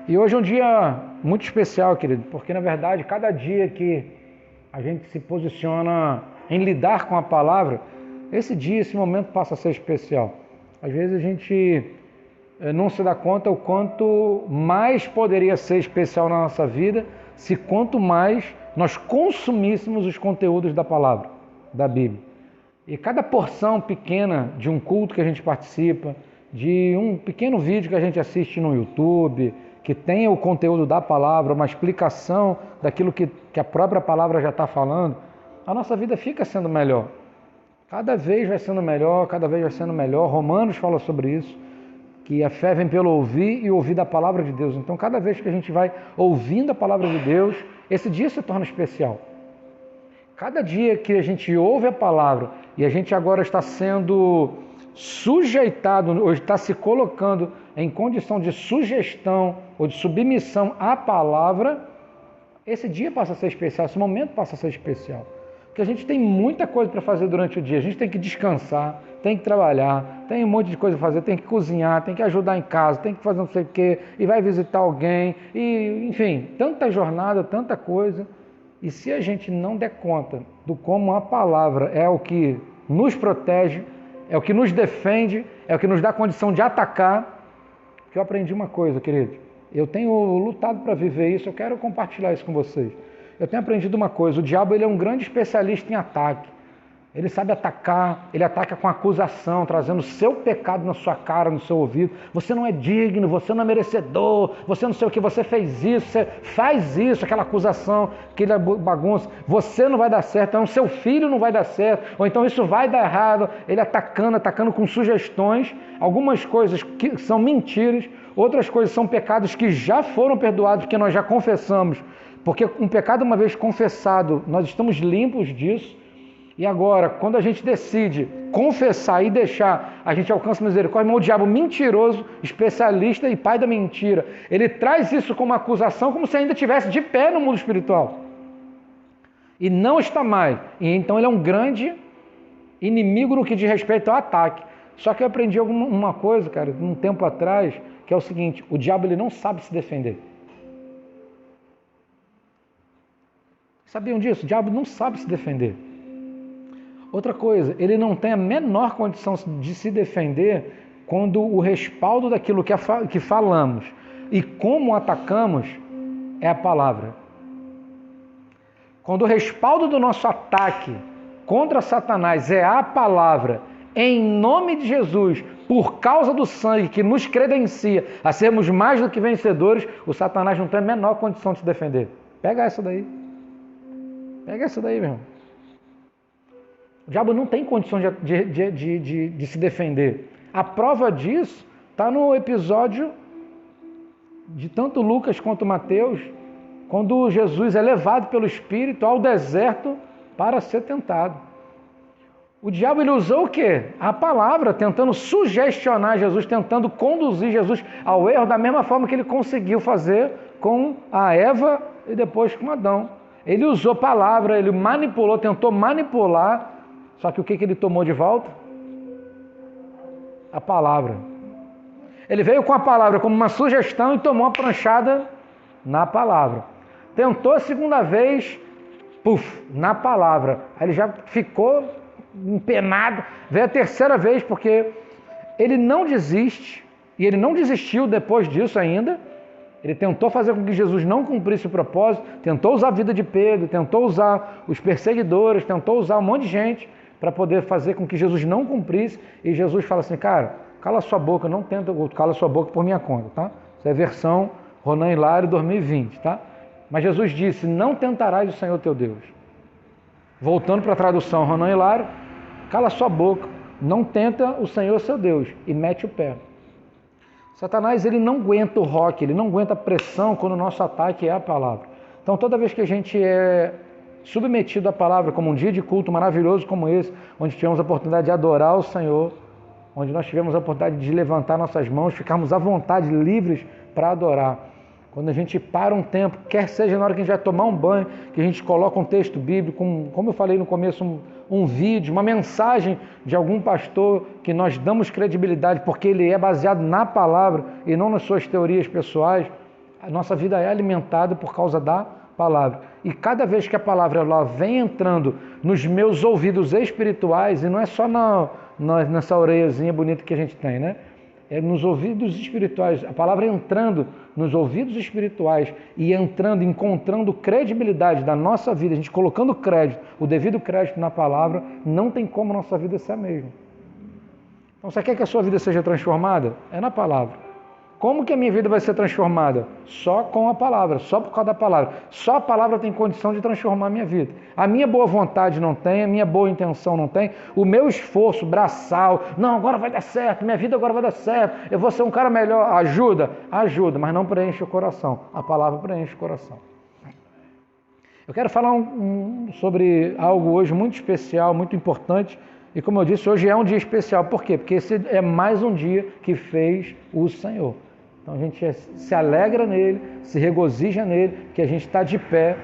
E hoje é um dia muito especial, querido, porque na verdade cada dia que a gente se posiciona em lidar com a palavra, esse dia, esse momento passa a ser especial. Às vezes a gente não se dá conta o quanto mais poderia ser especial na nossa vida se quanto mais nós consumíssemos os conteúdos da palavra, da Bíblia. E cada porção pequena de um culto que a gente participa, de um pequeno vídeo que a gente assiste no YouTube, que tenha o conteúdo da palavra, uma explicação daquilo que a própria palavra já está falando, a nossa vida fica sendo melhor. Cada vez vai sendo melhor, cada vez vai sendo melhor. Romanos fala sobre isso, que a fé vem pelo ouvir e ouvir da palavra de Deus. Então, cada vez que a gente vai ouvindo a palavra de Deus, esse dia se torna especial. Cada dia que a gente ouve a palavra e a gente agora está sendo sujeitado, ou está se colocando em condição de sugestão ou de submissão à palavra, esse dia passa a ser especial, esse momento passa a ser especial. Porque a gente tem muita coisa para fazer durante o dia, a gente tem que descansar, tem que trabalhar, tem um monte de coisa para fazer, tem que cozinhar, tem que ajudar em casa, tem que fazer não sei o quê, e vai visitar alguém, e enfim, tanta jornada, tanta coisa. E se a gente não der conta do como a palavra é o que nos protege, é o que nos defende, é o que nos dá condição de atacar, que eu aprendi uma coisa, querido. Eu tenho lutado para viver isso, eu quero compartilhar isso com vocês. Eu tenho aprendido uma coisa, o diabo ele é um grande especialista em ataque. Ele sabe atacar, ele ataca com acusação, trazendo o seu pecado na sua cara, no seu ouvido. Você não é digno, você não é merecedor, você não sei o que, você fez isso, você faz isso, aquela acusação, aquela bagunça. Você não vai dar certo, então seu filho não vai dar certo, ou então isso vai dar errado. Ele atacando com sugestões, algumas coisas que são mentiras, outras coisas são pecados que já foram perdoados, porque nós já confessamos. Porque um pecado uma vez confessado, nós estamos limpos disso. E agora, quando a gente decide confessar e deixar, a gente alcança misericórdia. Mas o diabo mentiroso, especialista e pai da mentira, ele traz isso como acusação, como se ainda estivesse de pé no mundo espiritual. E não está mais. E então ele é um grande inimigo no que diz respeito ao ataque. Só que eu aprendi uma coisa, cara, um tempo atrás, que é o seguinte: o diabo ele não sabe se defender. Sabiam disso? O diabo não sabe se defender. Outra coisa, ele não tem a menor condição de se defender quando o respaldo daquilo que falamos e como atacamos é a palavra. Quando o respaldo do nosso ataque contra Satanás é a palavra, em nome de Jesus, por causa do sangue que nos credencia a sermos mais do que vencedores, o Satanás não tem a menor condição de se defender. Pega essa daí. Pega essa daí, meu irmão. O diabo não tem condição de se defender. A prova disso está no episódio de tanto Lucas quanto Mateus, quando Jesus é levado pelo Espírito ao deserto para ser tentado. O diabo ele usou o quê? A palavra, tentando sugestionar Jesus, tentando conduzir Jesus ao erro, da mesma forma que ele conseguiu fazer com a Eva e depois com Adão. Ele usou palavra, ele manipulou, tentou manipular. Só que o que ele tomou de volta? A palavra. Ele veio com a palavra como uma sugestão e tomou a pranchada na palavra. Tentou a segunda vez, na palavra. Aí ele já ficou empenado. Veio a terceira vez porque ele não desiste, e ele não desistiu depois disso ainda. Ele tentou fazer com que Jesus não cumprisse o propósito, tentou usar a vida de Pedro, tentou usar os perseguidores, tentou usar um monte de gente para poder fazer com que Jesus não cumprisse, e Jesus fala assim: cara, cala sua boca, não tenta, cala sua boca por minha conta, tá? Isso é versão Ronan Hilário 2020, tá? Mas Jesus disse: não tentarás o Senhor teu Deus. Voltando para a tradução Ronan Hilário, cala sua boca, não tenta o Senhor seu Deus, e mete o pé. Satanás ele não aguenta o rock, ele não aguenta a pressão quando o nosso ataque é a palavra. Então toda vez que a gente é submetido à palavra, como um dia de culto maravilhoso como esse, onde tivemos a oportunidade de adorar o Senhor, onde nós tivemos a oportunidade de levantar nossas mãos, ficarmos à vontade, livres para adorar. Quando a gente para um tempo, quer seja na hora que a gente vai tomar um banho, que a gente coloca um texto bíblico, como eu falei no começo, um vídeo, uma mensagem de algum pastor que nós damos credibilidade porque ele é baseado na palavra e não nas suas teorias pessoais, A nossa vida é alimentada por causa da palavra. E cada vez que a palavra ela vem entrando nos meus ouvidos espirituais, e não é só nessa orelhazinha bonita que a gente tem, né? É nos ouvidos espirituais, a palavra entrando nos ouvidos espirituais e entrando, encontrando credibilidade da nossa vida, a gente colocando crédito, o devido crédito na palavra, não tem como nossa vida ser a mesma. Então, você quer que a sua vida seja transformada? É na palavra. Como que a minha vida vai ser transformada? Só com a palavra, só por causa da palavra. Só a palavra tem condição de transformar a minha vida. A minha boa vontade não tem, a minha boa intenção não tem, o meu esforço braçal, não, agora vai dar certo, minha vida agora vai dar certo, eu vou ser um cara melhor, ajuda, mas não preenche o coração. A palavra preenche o coração. Eu quero falar sobre algo hoje muito especial, muito importante, e como eu disse, hoje é um dia especial. Por quê? Porque esse é mais um dia que fez o Senhor. Então a gente se alegra nele, se regozija nele, que a gente está de pé.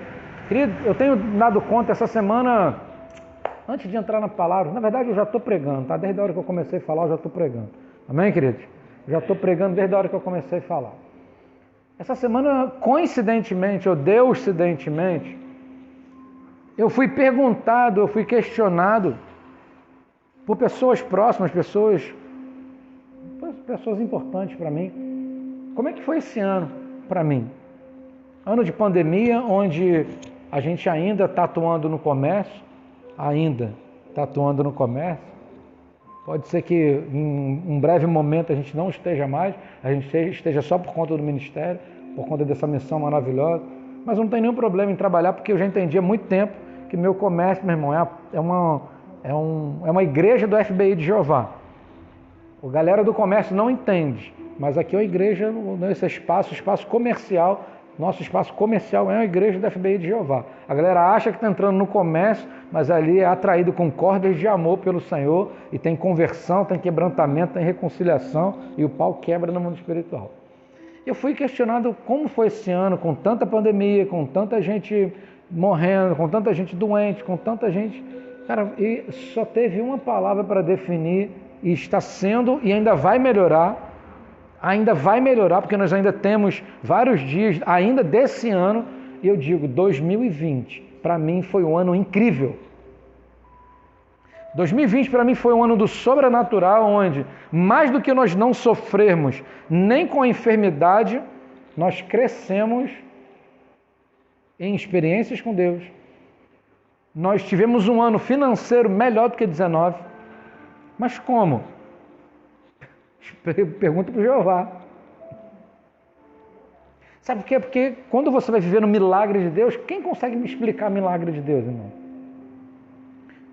Querido, eu tenho dado conta essa semana, antes de entrar na palavra, na verdade eu já estou pregando, tá? Desde a hora que eu comecei a falar, eu já estou pregando. Amém, queridos? Já estou pregando desde a hora que eu comecei a falar. Essa semana, coincidentemente, ou deucidentemente, eu fui perguntado, eu fui questionado por pessoas próximas, pessoas importantes para mim. Como é que foi esse ano para mim? Ano de pandemia, onde a gente ainda está atuando no comércio, Pode ser que em um breve momento a gente não esteja mais, a gente esteja só por conta do ministério, por conta dessa missão maravilhosa, mas não tem nenhum problema em trabalhar, porque eu já entendi há muito tempo que meu comércio, meu irmão, é uma igreja do FBI de Jeová. A galera do comércio não entende, mas aqui é a igreja, nesse espaço comercial, nosso espaço comercial é uma igreja do FBI de Jeová. A galera acha que está entrando no comércio, mas ali é atraído com cordas de amor pelo Senhor, e tem conversão, tem quebrantamento, tem reconciliação, e o pau quebra no mundo espiritual. Eu fui questionado como foi esse ano, com tanta pandemia, com tanta gente morrendo, com tanta gente doente, com tanta gente... Cara, e só teve uma palavra para definir, e está sendo, e ainda vai melhorar, porque nós ainda temos vários dias, ainda desse ano, e eu digo, 2020, para mim foi um ano incrível. 2020 para mim foi um ano do sobrenatural, onde, mais do que nós não sofrermos nem com a enfermidade, nós crescemos em experiências com Deus. Nós tivemos um ano financeiro melhor do que 19. Mas como? Pergunta para o Jeová. Sabe por quê? Porque quando você vai viver no milagre de Deus, quem consegue me explicar milagre de Deus, irmão?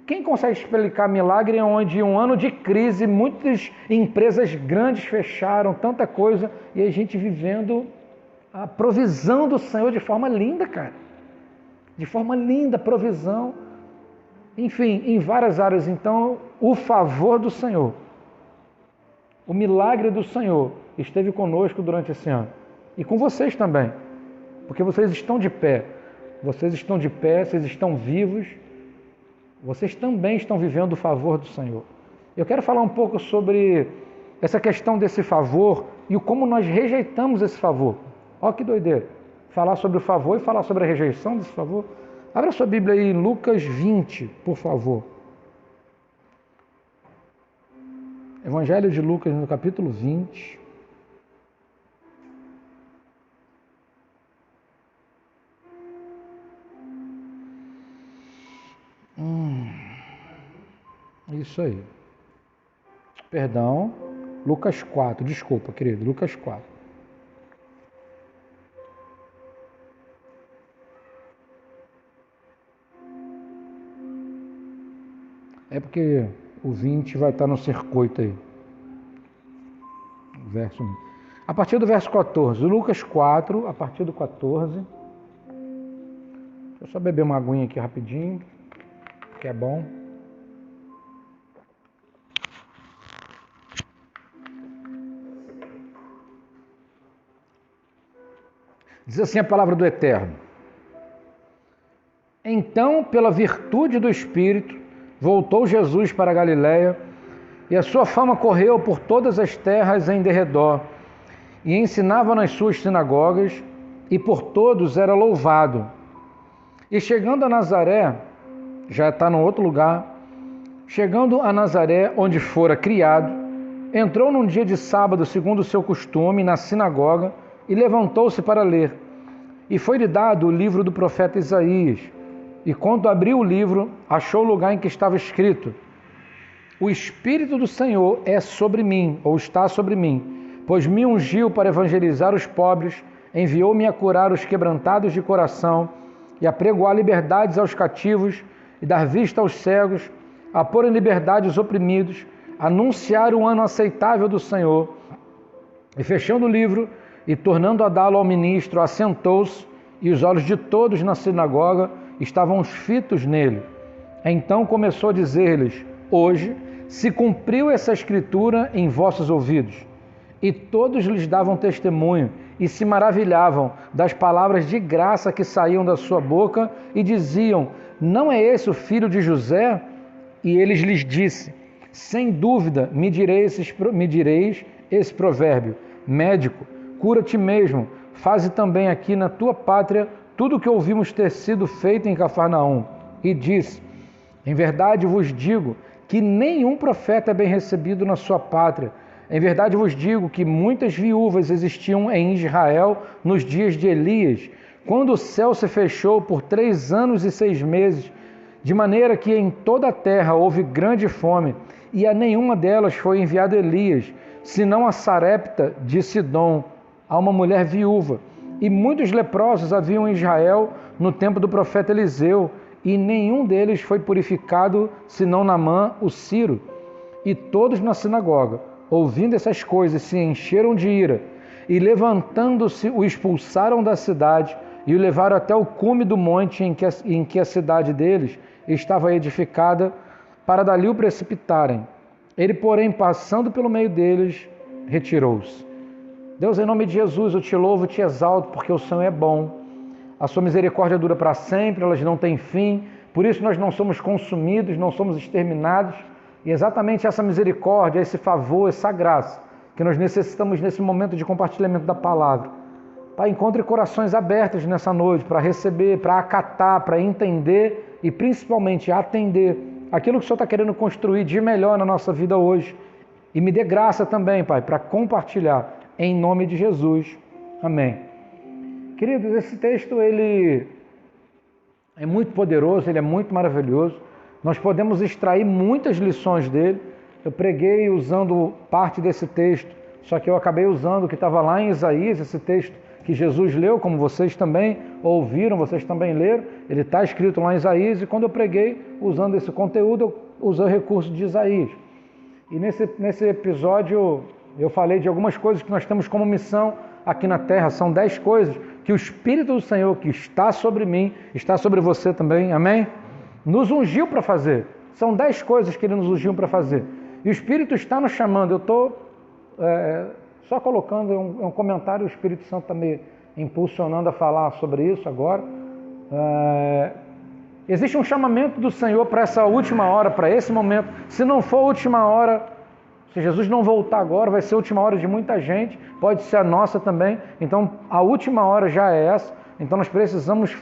Quem consegue explicar milagre onde um ano de crise, muitas empresas grandes fecharam, tanta coisa, e a gente vivendo a provisão do Senhor de forma linda, cara. De forma linda, provisão. Enfim, em várias áreas. Então, o favor do Senhor, o milagre do Senhor esteve conosco durante esse ano. E com vocês também. Porque vocês estão de pé. Vocês estão de pé, vocês estão vivos. Vocês também estão vivendo o favor do Senhor. Eu quero falar um pouco sobre essa questão desse favor e como nós rejeitamos esse favor. Olha que doideira. Falar sobre o favor e falar sobre a rejeição desse favor. Abra sua Bíblia aí em Lucas 20, por favor. Evangelho de Lucas, no capítulo 20. Isso aí. Perdão. Lucas 4, desculpa, querido. Lucas 4. É porque o 20 vai estar no circuito aí. Verso 1. A partir do verso 14. Lucas 4, a partir do 14. Deixa eu só beber uma aguinha aqui rapidinho, que é bom. Diz assim a palavra do Eterno. Então, pela virtude do Espírito, voltou Jesus para a Galiléia, e a sua fama correu por todas as terras em derredor, e ensinava nas suas sinagogas, e por todos era louvado. E chegando a Nazaré, já está no outro lugar, chegando a Nazaré, onde fora criado, entrou num dia de sábado, segundo o seu costume, na sinagoga, e levantou-se para ler. E foi-lhe dado o livro do profeta Isaías. E quando abriu o livro, achou o lugar em que estava escrito: O Espírito do Senhor é sobre mim, ou está sobre mim, pois me ungiu para evangelizar os pobres, enviou-me a curar os quebrantados de coração, e a pregoar liberdades aos cativos, e dar vista aos cegos, a pôr em liberdade os oprimidos, anunciar o ano aceitável do Senhor. E fechando o livro, e tornando a dá-lo ao ministro, assentou-se, e os olhos de todos na sinagoga estavam fitos nele. Então começou a dizer-lhes: Hoje se cumpriu essa escritura em vossos ouvidos. E todos lhes davam testemunho, e se maravilhavam das palavras de graça que saíam da sua boca, e diziam: Não é esse o filho de José? E eles lhes disse: Sem dúvida me direis esse provérbio: Médico, cura-te mesmo, faze também aqui na tua pátria tudo o que ouvimos ter sido feito em Cafarnaum. E disse: Em verdade vos digo que nenhum profeta é bem recebido na sua pátria. Em verdade vos digo que muitas viúvas existiam em Israel nos dias de Elias, quando o céu se fechou por 3 anos e 6 meses, de maneira que em toda a terra houve grande fome, e a nenhuma delas foi enviado Elias, senão a Sarepta de Sidom, a uma mulher viúva. E muitos leprosos haviam em Israel no tempo do profeta Eliseu, e nenhum deles foi purificado, senão Naamã, o Ciro. E todos na sinagoga, ouvindo essas coisas, se encheram de ira, e levantando-se, o expulsaram da cidade, e o levaram até o cume do monte em que a cidade deles estava edificada, para dali o precipitarem. Ele, porém, passando pelo meio deles, retirou-se. Deus, em nome de Jesus, eu te louvo e te exalto, porque o Senhor é bom. A sua misericórdia dura para sempre, elas não têm fim. Por isso nós não somos consumidos, não somos exterminados. E exatamente essa misericórdia, esse favor, essa graça que nós necessitamos nesse momento de compartilhamento da palavra. Pai, encontre corações abertos nessa noite para receber, para acatar, para entender e principalmente atender aquilo que o Senhor está querendo construir de melhor na nossa vida hoje. E me dê graça também, Pai, para compartilhar em nome de Jesus. Amém. Queridos, esse texto ele é muito poderoso, ele é muito maravilhoso. Nós podemos extrair muitas lições dele. Eu preguei usando parte desse texto, só que eu acabei usando o que estava lá em Isaías, esse texto que Jesus leu, como vocês também ouviram, vocês também leram. Ele está escrito lá em Isaías, e quando eu preguei usando esse conteúdo, eu usei o recurso de Isaías. E nesse episódio eu falei de algumas coisas que nós temos como missão aqui na terra. São 10 coisas que o Espírito do Senhor, que está sobre mim, está sobre você também, amém? Nos ungiu para fazer. São 10 coisas que Ele nos ungiu para fazer. E o Espírito está nos chamando. Eu estou só colocando um comentário, o Espírito Santo está me impulsionando a falar sobre isso agora. Existe um chamamento do Senhor para essa última hora, para esse momento. Se não for a última hora, se Jesus não voltar agora, vai ser a última hora de muita gente, pode ser a nossa também. Então, a última hora já é essa. Então, nós precisamos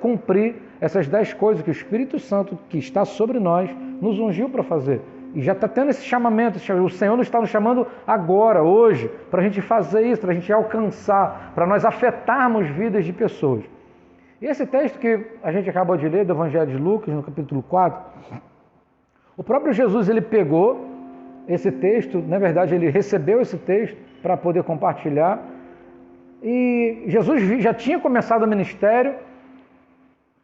cumprir essas 10 coisas que o Espírito Santo, que está sobre nós, nos ungiu para fazer. E já está tendo esse chamamento. O Senhor nos está nos chamando agora, hoje, para a gente fazer isso, para a gente alcançar, para nós afetarmos vidas de pessoas. E esse texto que a gente acabou de ler, do Evangelho de Lucas, no capítulo 4, o próprio Jesus, ele pegou esse texto, na verdade ele recebeu esse texto para poder compartilhar, e Jesus já tinha começado o ministério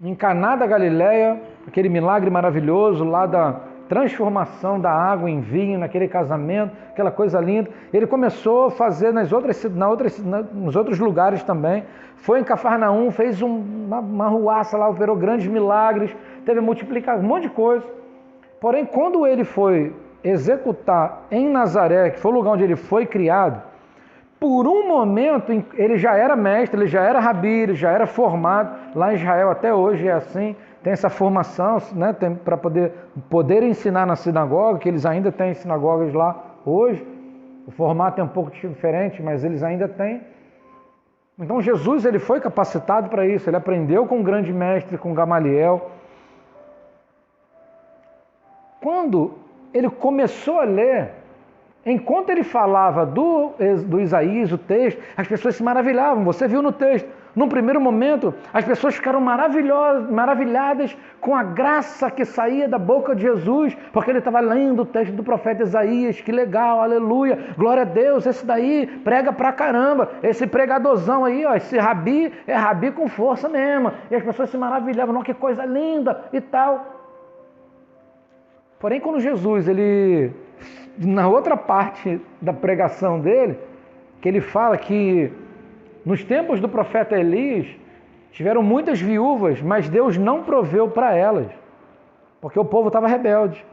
em Caná da Galileia, aquele milagre maravilhoso lá da transformação da água em vinho, naquele casamento, aquela coisa linda. Ele começou a fazer nos outros lugares também, foi em Cafarnaum, fez uma ruaça lá, operou grandes milagres, teve multiplicação, um monte de coisa. Porém, quando ele foi executar em Nazaré, que foi o lugar onde ele foi criado, por um momento ele já era mestre, ele já era rabi, ele já era formado. Lá em Israel até hoje é assim, tem essa formação, né, para poder ensinar na sinagoga, que eles ainda têm sinagogas lá hoje. O formato é um pouco diferente, mas eles ainda têm. Então Jesus ele foi capacitado para isso, ele aprendeu com o grande mestre, com Gamaliel. Quando ele começou a ler, enquanto ele falava do Isaías, o texto, as pessoas se maravilhavam, você viu no texto. Num primeiro momento, as pessoas ficaram maravilhadas com a graça que saía da boca de Jesus, porque ele estava lendo o texto do profeta Isaías. Que legal, aleluia, glória a Deus, esse daí prega pra caramba, esse pregadorzão aí, ó, esse rabi é rabi com força mesmo. E as pessoas se maravilhavam, não, que coisa linda e tal. Porém, quando Jesus, ele, na outra parte da pregação dele, que ele fala que nos tempos do profeta Elias, tiveram muitas viúvas, mas Deus não proveu para elas, porque o povo estava rebelde,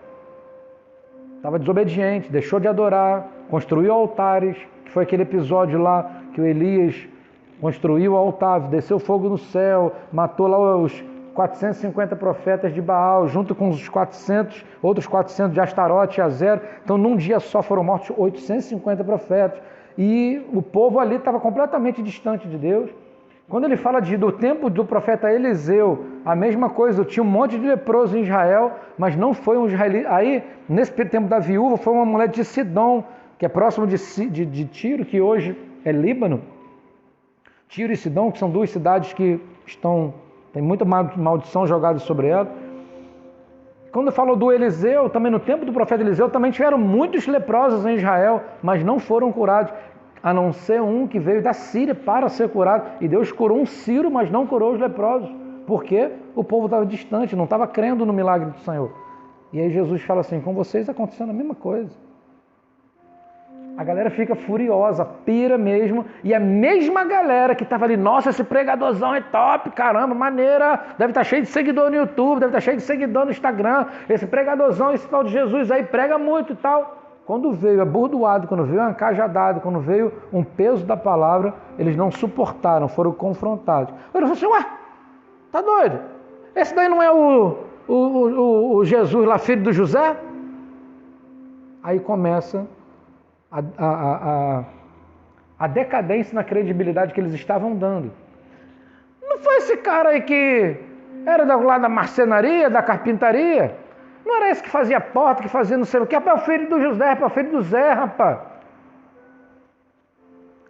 estava desobediente, deixou de adorar, construiu altares, que foi aquele episódio lá que o Elias construiu o altar, desceu fogo no céu, matou lá os 450 profetas de Baal, junto com os outros 400 de Astarote e Azero. Então, num dia só foram mortos 850 profetas. E o povo ali estava completamente distante de Deus. Quando ele fala do tempo do profeta Eliseu, a mesma coisa, tinha um monte de leprosos em Israel, mas não foi um israelita. Aí, nesse tempo da viúva, foi uma mulher de Sidom, que é próximo de Tiro, que hoje é Líbano. Tiro e Sidom, que são duas cidades que tem muita maldição jogada sobre elas. Quando falou do Eliseu, também no tempo do profeta Eliseu, também tiveram muitos leprosos em Israel, mas não foram curados, a não ser um que veio da Síria para ser curado. E Deus curou um sírio, mas não curou os leprosos, porque o povo estava distante, não estava crendo no milagre do Senhor. E aí Jesus fala assim, com vocês acontecendo a mesma coisa. A galera fica furiosa, pira mesmo, e a mesma galera que estava ali, nossa, esse pregadorzão é top, caramba, maneira, deve estar cheio de seguidor no YouTube, deve estar cheio de seguidor no Instagram, esse pregadorzão, esse tal de Jesus aí prega muito e tal. Quando veio abordoado, quando veio uma cajadada, quando veio um peso da palavra, eles não suportaram, foram confrontados. Ele falou assim, ué, tá doido? Esse daí não é o Jesus lá, filho do José? Aí começa a decadência na credibilidade que eles estavam dando. Não foi esse cara aí que era lá da marcenaria, da carpintaria? Não era esse que fazia porta, que fazia não sei o que? Rapaz, é o filho do José, rapaz, é o filho do Zé, rapaz.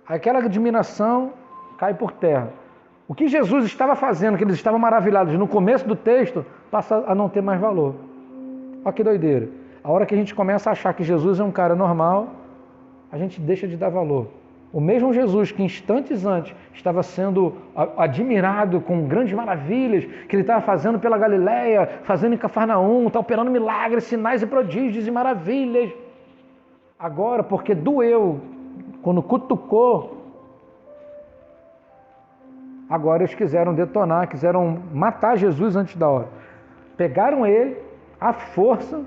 Aquela admiração cai por terra. O que Jesus estava fazendo, que eles estavam maravilhados no começo do texto, passa a não ter mais valor. Olha que doideira. A hora que a gente começa a achar que Jesus é um cara normal, a gente deixa de dar valor. O mesmo Jesus que instantes antes estava sendo admirado com grandes maravilhas, que ele estava fazendo pela Galileia, fazendo em Cafarnaum, está operando milagres, sinais e prodígios e maravilhas. Agora, porque doeu, quando cutucou, agora eles quiseram detonar, quiseram matar Jesus antes da hora. Pegaram ele, à força,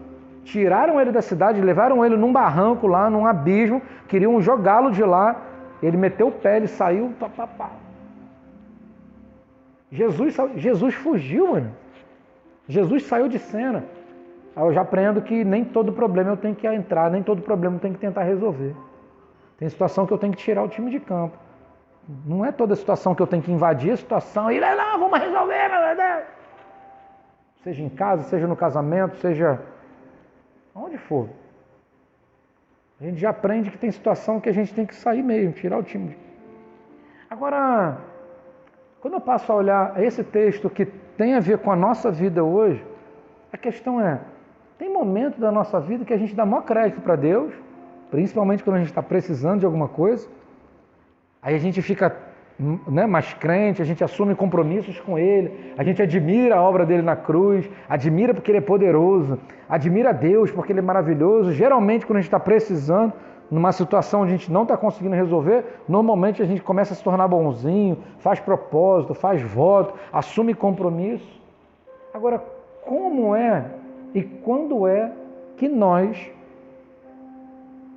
tiraram ele da cidade, levaram ele num barranco lá, num abismo, queriam jogá-lo de lá, ele meteu o pé, ele saiu, Jesus fugiu, mano. Jesus saiu de cena. Aí eu já aprendo que nem todo problema eu tenho que entrar, nem todo problema eu tenho que tentar resolver. Tem situação que eu tenho que tirar o time de campo. Não é toda situação que eu tenho que invadir a situação e não, vamos resolver, meu Deus. Seja em casa, seja no casamento, seja onde for. A gente já aprende que tem situação que a gente tem que sair mesmo, tirar o time. Agora, quando eu passo a olhar esse texto que tem a ver com a nossa vida hoje, a questão é, tem momento da nossa vida que a gente dá maior crédito para Deus, principalmente quando a gente está precisando de alguma coisa, aí a gente fica mais crente, a gente assume compromissos com Ele, a gente admira a obra dele na cruz, admira porque Ele é poderoso, admira Deus porque Ele é maravilhoso. Geralmente, quando a gente está precisando, numa situação onde a gente não está conseguindo resolver, normalmente a gente começa a se tornar bonzinho, faz propósito, faz voto, assume compromisso. Agora, como é e quando é que nós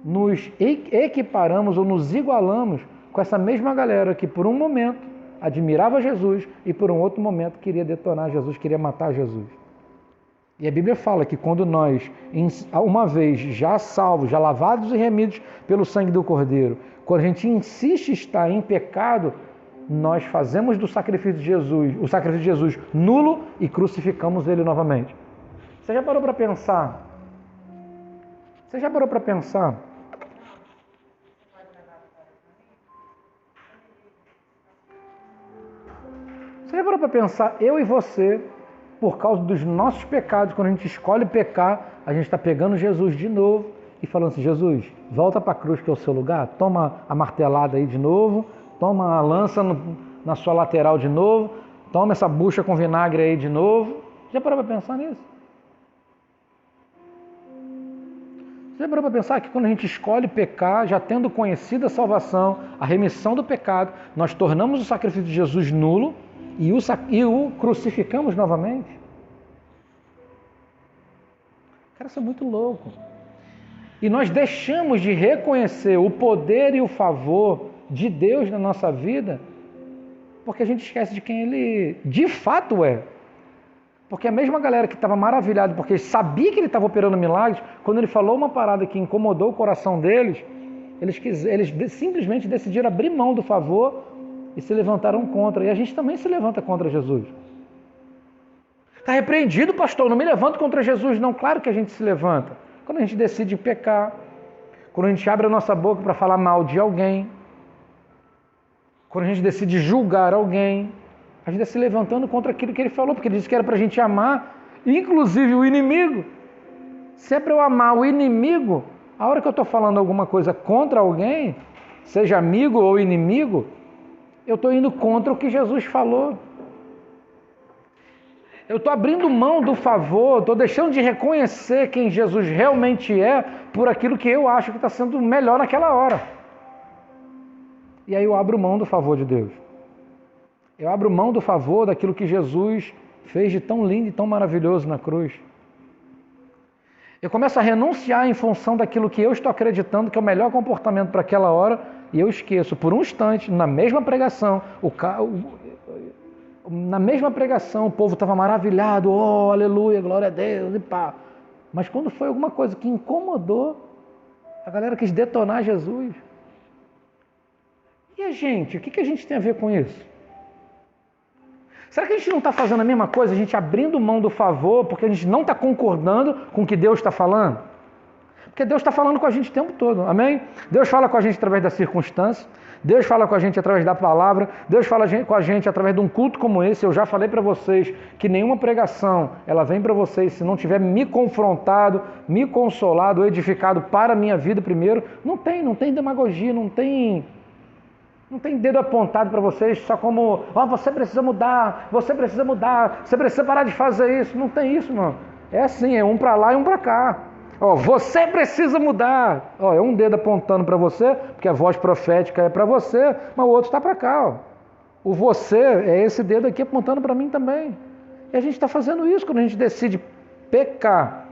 nos equiparamos ou nos igualamos com essa mesma galera que por um momento admirava Jesus e por um outro momento queria detonar Jesus, queria matar Jesus? E a Bíblia fala que quando nós, uma vez já salvos, já lavados e remidos pelo sangue do Cordeiro, quando a gente insiste em estar em pecado, nós fazemos do sacrifício de Jesus, o sacrifício de Jesus nulo e crucificamos ele novamente. Você já parou para pensar? Você já parou para pensar? Você já parou para pensar, eu e você, por causa dos nossos pecados, quando a gente escolhe pecar, a gente está pegando Jesus de novo e falando assim, Jesus, volta para a cruz que é o seu lugar, toma a martelada aí de novo, toma a lança na sua lateral de novo, toma essa bucha com vinagre aí de novo. Já parou para pensar nisso? Você já parou para pensar que quando a gente escolhe pecar, já tendo conhecido a salvação, a remissão do pecado, nós tornamos o sacrifício de Jesus nulo e o crucificamos novamente? Cara, isso é muito louco. E nós deixamos de reconhecer o poder e o favor de Deus na nossa vida porque a gente esquece de quem Ele de fato é. Porque a mesma galera que estava maravilhada porque sabia que Ele estava operando milagres, quando Ele falou uma parada que incomodou o coração deles, eles simplesmente decidiram abrir mão do favor e se levantaram contra. E a gente também se levanta contra Jesus. Está repreendido, pastor, não me levanto contra Jesus. Não, claro que a gente se levanta. Quando a gente decide pecar, quando a gente abre a nossa boca para falar mal de alguém, quando a gente decide julgar alguém, a gente está se levantando contra aquilo que Ele falou, porque Ele disse que era para a gente amar, inclusive o inimigo. Se é para eu amar o inimigo, a hora que eu estou falando alguma coisa contra alguém, seja amigo ou inimigo, eu estou indo contra o que Jesus falou. Eu estou abrindo mão do favor, estou deixando de reconhecer quem Jesus realmente é por aquilo que eu acho que está sendo melhor naquela hora. E aí eu abro mão do favor de Deus. Eu abro mão do favor daquilo que Jesus fez de tão lindo e tão maravilhoso na cruz. Eu começo a renunciar em função daquilo que eu estou acreditando que é o melhor comportamento para aquela hora e eu esqueço por um instante, na mesma pregação, o povo estava maravilhado, oh, aleluia, glória a Deus, e pá. Mas quando foi alguma coisa que incomodou, a galera quis detonar Jesus. E a gente? O que a gente tem a ver com isso? Será que a gente não está fazendo a mesma coisa, a gente abrindo mão do favor, porque a gente não está concordando com o que Deus está falando? Porque Deus está falando com a gente o tempo todo, amém? Deus fala com a gente através das circunstâncias, Deus fala com a gente através da palavra, Deus fala com a gente através de um culto como esse. Eu já falei para vocês que nenhuma pregação, ela vem para vocês se não tiver me confrontado, me consolado, edificado para a minha vida primeiro. Não tem demagogia, não tem dedo apontado para vocês só como, você precisa mudar, você precisa parar de fazer isso. Não tem isso, mano. É assim, é um para lá e um para cá. Você precisa mudar. É um dedo apontando para você, porque a voz profética é para você, mas o outro está para cá. O você é esse dedo aqui apontando para mim também. E a gente está fazendo isso quando a gente decide pecar,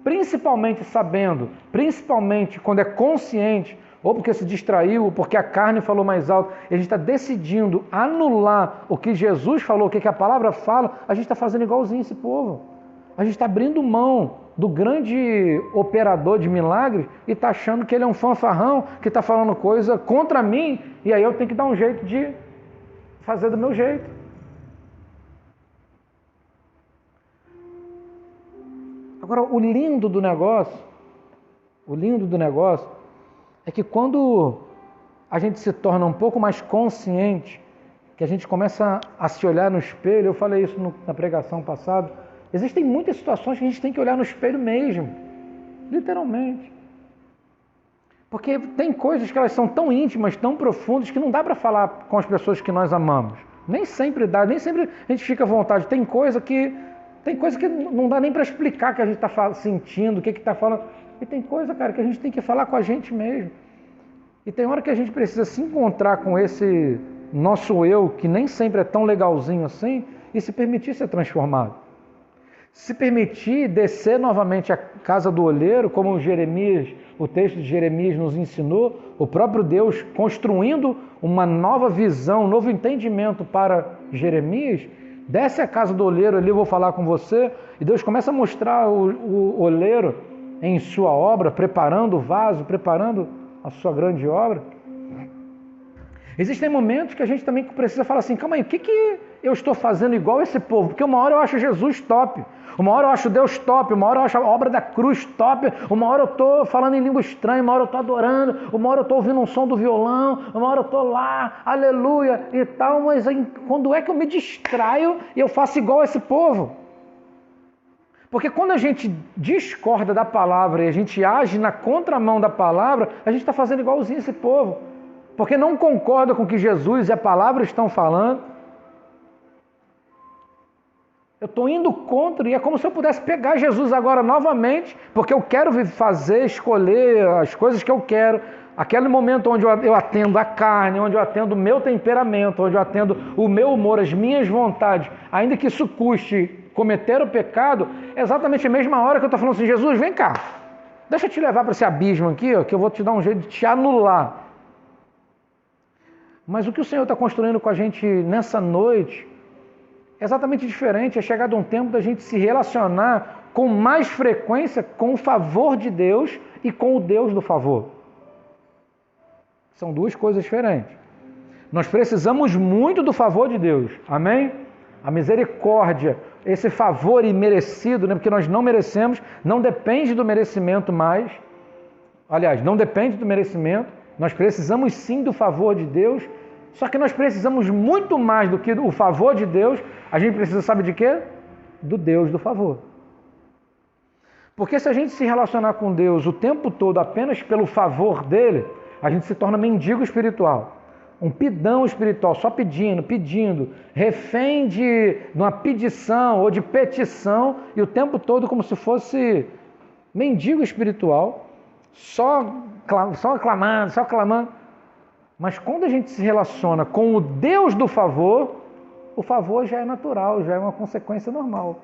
principalmente sabendo, principalmente quando é consciente, ou porque se distraiu, ou porque a carne falou mais alto, e a gente está decidindo anular o que Jesus falou, o que a palavra fala, a gente está fazendo igualzinho esse povo. A gente está abrindo mão do grande operador de milagres e está achando que ele é um fanfarrão, que está falando coisa contra mim, e aí eu tenho que dar um jeito de fazer do meu jeito. Agora, o lindo do negócio é que quando a gente se torna um pouco mais consciente, que a gente começa a se olhar no espelho, eu falei isso na pregação passada, existem muitas situações que a gente tem que olhar no espelho mesmo, literalmente. Porque tem coisas que elas são tão íntimas, tão profundas, que não dá para falar com as pessoas que nós amamos. Nem sempre dá, nem sempre a gente fica à vontade. Tem coisa que não dá nem para explicar o que a gente está sentindo, o que está falando. E tem coisa, cara, que a gente tem que falar com a gente mesmo. E tem hora que a gente precisa se encontrar com esse nosso eu, que nem sempre é tão legalzinho assim, e se permitir ser transformado. Se permitir descer novamente à casa do olheiro, como o texto de Jeremias nos ensinou, o próprio Deus construindo uma nova visão, um novo entendimento para Jeremias, desce à casa do olheiro, ali eu vou falar com você, e Deus começa a mostrar o olheiro em sua obra, preparando o vaso, preparando a sua grande obra. Existem momentos que a gente também precisa falar assim, calma aí, o que eu estou fazendo igual esse povo? Porque uma hora eu acho Jesus top, uma hora eu acho Deus top, uma hora eu acho a obra da cruz top, uma hora eu estou falando em língua estranha, uma hora eu estou adorando, uma hora eu estou ouvindo um som do violão, uma hora eu estou lá, aleluia e tal, mas aí, quando é que eu me distraio e eu faço igual esse povo? Porque quando a gente discorda da palavra e a gente age na contramão da palavra, a gente está fazendo igualzinho esse povo. Porque não concorda com o que Jesus e a palavra estão falando. Eu estou indo contra e é como se eu pudesse pegar Jesus agora novamente, porque eu quero fazer, escolher as coisas que eu quero. Aquele momento onde eu atendo a carne, onde eu atendo o meu temperamento, onde eu atendo o meu humor, as minhas vontades, ainda que isso custe cometer o pecado, é exatamente a mesma hora que eu estou falando assim, Jesus, vem cá, deixa eu te levar para esse abismo aqui, ó, que eu vou te dar um jeito de te anular. Mas o que o Senhor está construindo com a gente nessa noite é exatamente diferente. É chegado um tempo da gente se relacionar com mais frequência com o favor de Deus e com o Deus do favor. São duas coisas diferentes. Nós precisamos muito do favor de Deus. Amém? A misericórdia, esse favor imerecido, né? Porque nós não merecemos, não depende do merecimento mais. Aliás, não depende do merecimento. Nós precisamos sim do favor de Deus, só que nós precisamos muito mais do que o favor de Deus. A gente precisa, sabe de quê? Do Deus do favor. Porque se a gente se relacionar com Deus o tempo todo apenas pelo favor dele, a gente se torna mendigo espiritual. Um pidão espiritual, só pedindo, refém de uma pedição ou de petição, e o tempo todo como se fosse mendigo espiritual, só clamando. Mas quando a gente se relaciona com o Deus do favor, o favor já é natural, já é uma consequência normal.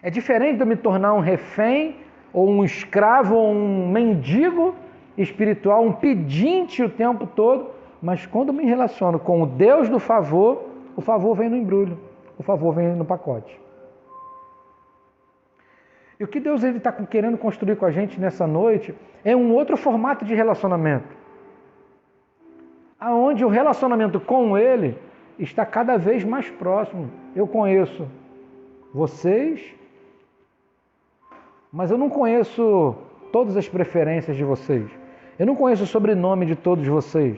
É diferente de eu me tornar um refém, ou um escravo, ou um mendigo espiritual, um pedinte o tempo todo, mas quando eu me relaciono com o Deus do favor, o favor vem no embrulho, o favor vem no pacote. E o que Deus está querendo construir com a gente nessa noite é um outro formato de relacionamento, aonde o relacionamento com Ele está cada vez mais próximo. Eu conheço vocês, mas eu não conheço todas as preferências de vocês. Eu não conheço o sobrenome de todos vocês.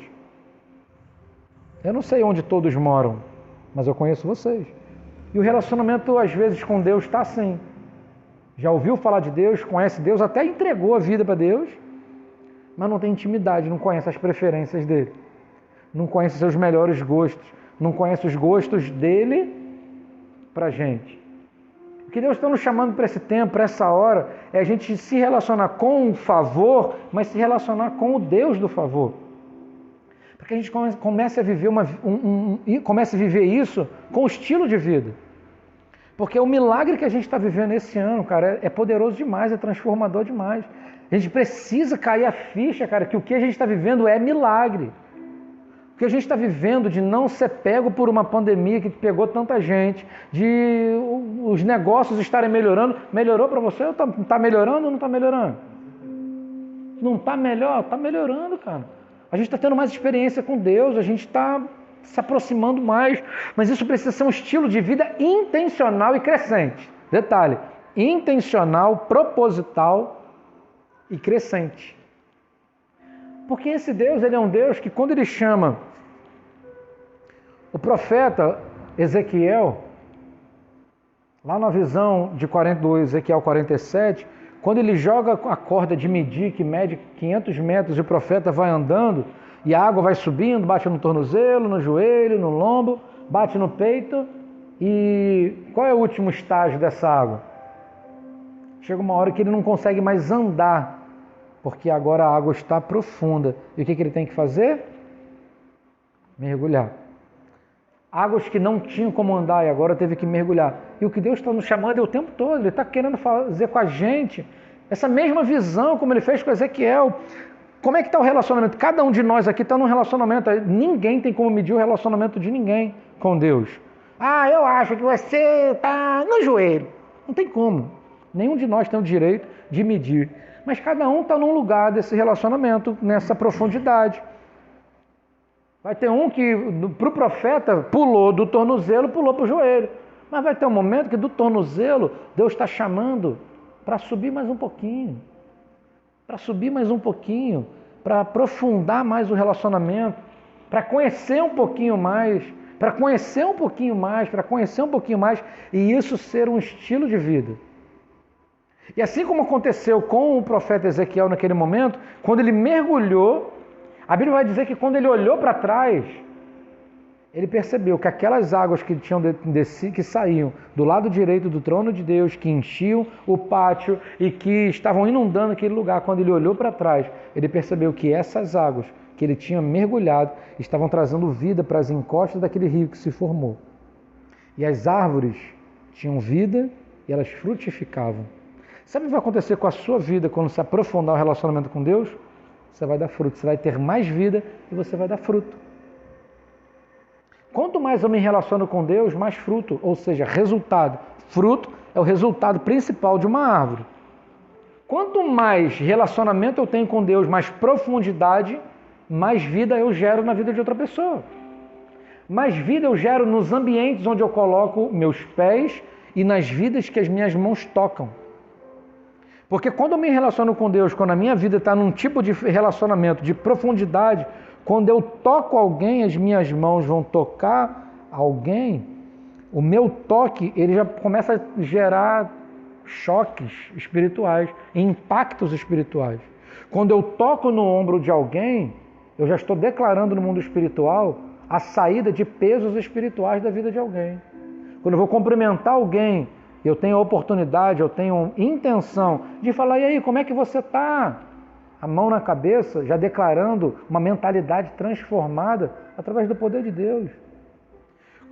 Eu não sei onde todos moram, mas eu conheço vocês. E o relacionamento, às vezes, com Deus está assim. Já ouviu falar de Deus, conhece Deus, até entregou a vida para Deus, mas não tem intimidade, não conhece as preferências dele, não conhece seus melhores gostos, não conhece os gostos dele para a gente. O que Deus está nos chamando para esse tempo, para essa hora, é a gente se relacionar com o favor, mas se relacionar com o Deus do favor. Para que a gente comece a viver, comece a viver isso com o estilo de vida. Porque o milagre que a gente está vivendo esse ano, cara, é poderoso demais, é transformador demais. A gente precisa cair a ficha, cara, que o que a gente está vivendo é milagre. O que a gente está vivendo de não ser pego por uma pandemia que pegou tanta gente, de os negócios estarem melhorando. Melhorou para você? Está melhorando ou não está melhorando? Não está melhor? Está melhorando, cara. A gente está tendo mais experiência com Deus, a gente está se aproximando mais, mas isso precisa ser um estilo de vida intencional e crescente. Detalhe, intencional, proposital e crescente. Porque esse Deus, ele é um Deus que quando ele chama o profeta Ezequiel, lá na visão de 42, Ezequiel 47, quando ele joga a corda de medir, que mede 500 metros, e o profeta vai andando, e a água vai subindo, bate no tornozelo, no joelho, no lombo, bate no peito. E qual é o último estágio dessa água? Chega uma hora que ele não consegue mais andar, porque agora a água está profunda. E o que ele tem que fazer? Mergulhar. Águas que não tinham como andar e agora teve que mergulhar. E o que Deus está nos chamando é o tempo todo. Ele está querendo fazer com a gente essa mesma visão como ele fez com Ezequiel. Como é que está o relacionamento? Cada um de nós aqui está num relacionamento. Ninguém tem como medir o relacionamento de ninguém com Deus. Ah, eu acho que você está no joelho. Não tem como. Nenhum de nós tem o direito de medir. Mas cada um está num lugar desse relacionamento, nessa profundidade. Vai ter um que, para o profeta, pulou do tornozelo, pulou para o joelho. Mas vai ter um momento que do tornozelo, Deus está chamando para subir mais um pouquinho. Para subir mais um pouquinho. Para aprofundar mais o relacionamento. Para conhecer um pouquinho mais. Para conhecer um pouquinho mais. Para conhecer um pouquinho mais. E isso ser um estilo de vida. E assim como aconteceu com o profeta Ezequiel naquele momento, quando ele mergulhou, a Bíblia vai dizer que quando ele olhou para trás, ele percebeu que aquelas águas que que saíam do lado direito do trono de Deus, que enchiam o pátio e que estavam inundando aquele lugar, quando ele olhou para trás, ele percebeu que essas águas que ele tinha mergulhado estavam trazendo vida para as encostas daquele rio que se formou. E as árvores tinham vida e elas frutificavam. Sabe o que vai acontecer com a sua vida quando se aprofundar o relacionamento com Deus? Você vai dar fruto, você vai ter mais vida e você vai dar fruto. Quanto mais eu me relaciono com Deus, mais fruto, ou seja, resultado. Fruto é o resultado principal de uma árvore. Quanto mais relacionamento eu tenho com Deus, mais profundidade, mais vida eu gero na vida de outra pessoa. Mais vida eu gero nos ambientes onde eu coloco meus pés e nas vidas que as minhas mãos tocam. Porque quando eu me relaciono com Deus, quando a minha vida está num tipo de relacionamento de profundidade, quando eu toco alguém, as minhas mãos vão tocar alguém, o meu toque ele já começa a gerar choques espirituais, impactos espirituais. Quando eu toco no ombro de alguém, eu já estou declarando no mundo espiritual a saída de pesos espirituais da vida de alguém. Quando eu vou cumprimentar alguém, eu tenho a oportunidade, eu tenho intenção de falar, e aí, como é que você está? A mão na cabeça, já declarando uma mentalidade transformada através do poder de Deus.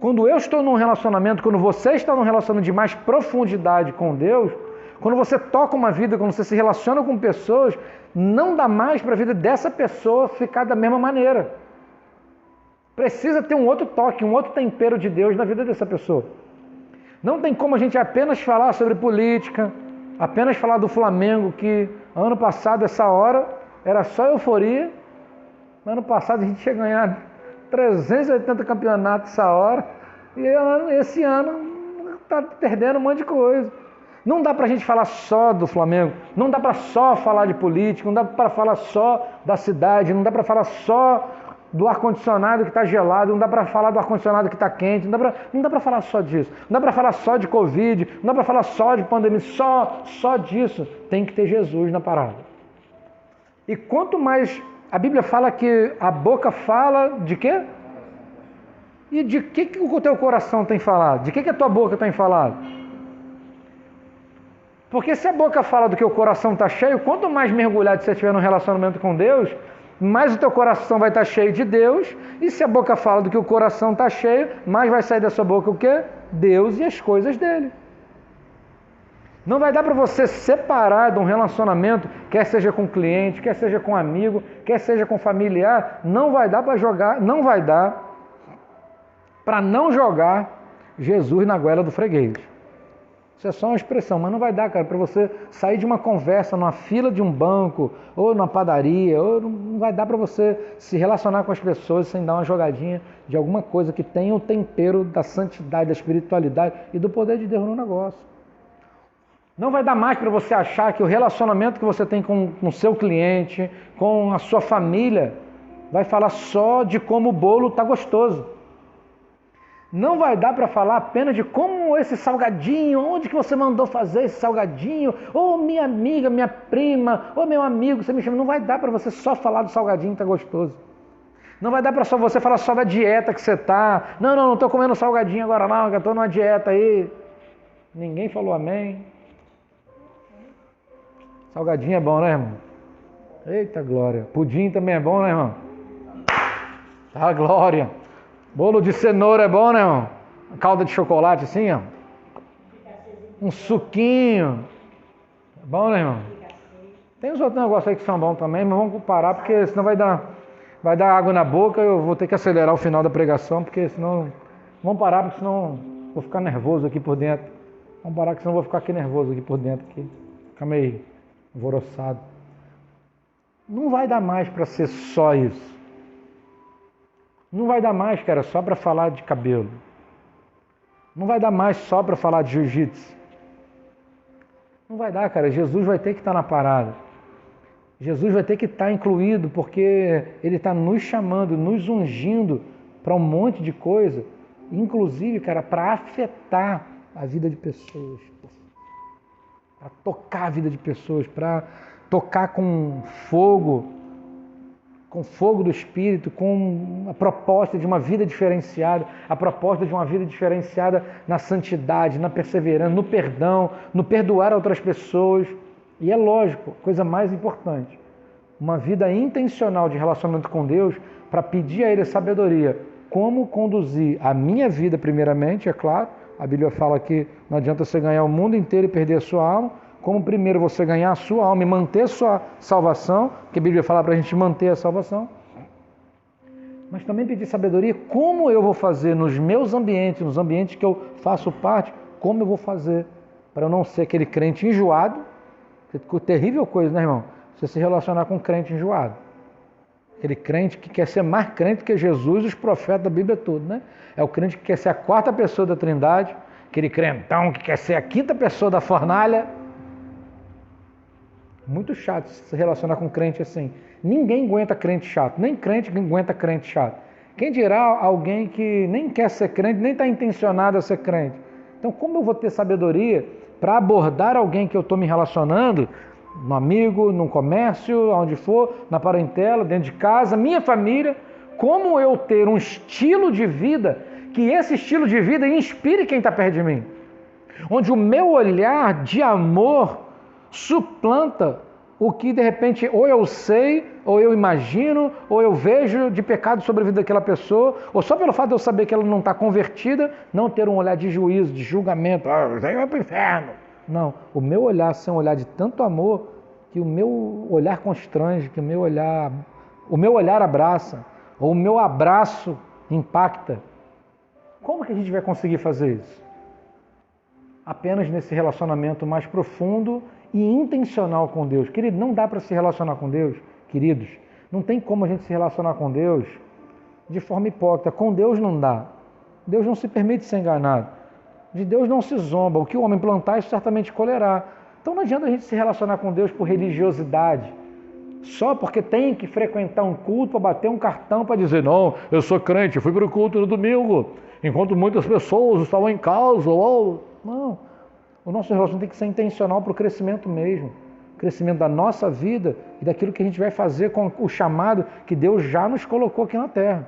Quando eu estou num relacionamento, quando você está num relacionamento de mais profundidade com Deus, quando você toca uma vida, quando você se relaciona com pessoas, não dá mais para a vida dessa pessoa ficar da mesma maneira. Precisa ter um outro toque, um outro tempero de Deus na vida dessa pessoa. Não tem como a gente apenas falar sobre política, apenas falar do Flamengo, que ano passado, essa hora, era só euforia. Ano passado a gente tinha ganhado 380 campeonatos essa hora, e esse ano está perdendo um monte de coisa. Não dá para a gente falar só do Flamengo, não dá para só falar de política, não dá para falar só da cidade, não dá para falar só do ar-condicionado que está gelado, não dá para falar do ar-condicionado que está quente, não dá para falar só disso, não dá para falar só de Covid, não dá para falar só de pandemia, só disso. Tem que ter Jesus na parada. E quanto mais, a Bíblia fala que a boca fala de quê? E de que o teu coração tem falado? De que a tua boca tem falado? Porque se a boca fala do que o coração está cheio, quanto mais mergulhado você estiver no relacionamento com Deus, mais o teu coração vai estar cheio de Deus, e se a boca fala do que o coração está cheio, mais vai sair da sua boca o quê? Deus e as coisas dele. Não vai dar para você separar de um relacionamento, quer seja com cliente, quer seja com amigo, quer seja com familiar, não vai dar para jogar, não vai dar para não jogar Jesus na goela do freguês. Isso é só uma expressão, mas não vai dar, cara, para você sair de uma conversa numa fila de um banco, ou numa padaria, ou não vai dar para você se relacionar com as pessoas sem dar uma jogadinha de alguma coisa que tenha o tempero da santidade, da espiritualidade e do poder de Deus no negócio. Não vai dar mais para você achar que o relacionamento que você tem com o seu cliente, com a sua família, vai falar só de como o bolo está gostoso. Não vai dar para falar apenas de como esse salgadinho, onde que você mandou fazer esse salgadinho, ou minha amiga, minha prima, ou meu amigo, você me chama. Não vai dar para você só falar do salgadinho que está gostoso. Não vai dar para só você falar só da dieta que você está. Não estou comendo salgadinho agora não, que eu estou numa dieta aí. Ninguém falou amém. Salgadinho é bom, né, irmão? Eita glória. Pudim também é bom, né, irmão? Tá, glória. Bolo de cenoura é bom, né, irmão? Calda de chocolate assim, ó. Um suquinho. É bom, né, irmão? Tem uns outros negócios aí que são bons também, mas vamos parar, porque senão vai dar água na boca, eu vou ter que acelerar o final da pregação, porque senão... Vamos parar, porque senão vou ficar nervoso aqui por dentro. Vamos parar, porque senão vou ficar aqui nervoso aqui por dentro, aqui. Ficar meio alvoroçado. Não vai dar mais para ser só isso. Não vai dar mais, cara, só para falar de cabelo. Não vai dar mais só para falar de jiu-jitsu. Não vai dar, cara. Jesus vai ter que estar na parada. Jesus vai ter que estar incluído, porque Ele está nos chamando, nos ungindo para um monte de coisa. Inclusive, cara, para afetar a vida de pessoas. Para tocar a vida de pessoas, para tocar com fogo do Espírito, com a proposta de uma vida diferenciada, a proposta de uma vida diferenciada na santidade, na perseverança, no perdão, no perdoar outras pessoas. E é lógico, coisa mais importante, uma vida intencional de relacionamento com Deus para pedir a Ele sabedoria. Como conduzir a minha vida primeiramente, é claro, a Bíblia fala que não adianta você ganhar o mundo inteiro e perder a sua alma, como primeiro você ganhar a sua alma e manter a sua salvação, porque a Bíblia fala para a gente manter a salvação, mas também pedir sabedoria, como eu vou fazer nos meus ambientes, nos ambientes que eu faço parte, como eu vou fazer para eu não ser aquele crente enjoado, que terrível coisa, né, irmão? Você se relacionar com um crente enjoado. Aquele crente que quer ser mais crente que Jesus e os profetas da Bíblia toda, né? É o crente que quer ser a quarta pessoa da Trindade, aquele crentão que quer ser a quinta pessoa da fornalha. Muito chato se relacionar com crente assim. Ninguém aguenta crente chato, nem crente aguenta crente chato. Quem dirá alguém que nem quer ser crente, nem está intencionado a ser crente? Então, como eu vou ter sabedoria para abordar alguém que eu estou me relacionando, no amigo, no comércio, onde for, na parentela, dentro de casa, minha família, como eu ter um estilo de vida, que esse estilo de vida inspire quem está perto de mim? Onde o meu olhar de amor suplanta o que de repente ou eu sei, ou eu imagino, ou eu vejo de pecado sobre a vida daquela pessoa, ou só pelo fato de eu saber que ela não está convertida, não ter um olhar de juízo, de julgamento, isso aí vai para o inferno. Não, o meu olhar ser um olhar de tanto amor, que o meu olhar constrange, que o meu olhar abraça, ou o meu abraço impacta. Como que a gente vai conseguir fazer isso? Apenas nesse relacionamento mais profundo e intencional com Deus. Querido, não dá para se relacionar com Deus, queridos. Não tem como a gente se relacionar com Deus de forma hipócrita. Com Deus não dá. Deus não se permite ser enganado. De Deus não se zomba. O que o homem plantar, isso certamente colherá. Então não adianta a gente se relacionar com Deus por religiosidade. Só porque tem que frequentar um culto para bater um cartão para dizer, não, eu sou crente, eu fui para o culto no domingo, enquanto muitas pessoas estavam em casa. Não. O nosso relacionamento tem que ser intencional para o crescimento mesmo. O crescimento da nossa vida e daquilo que a gente vai fazer com o chamado que Deus já nos colocou aqui na terra.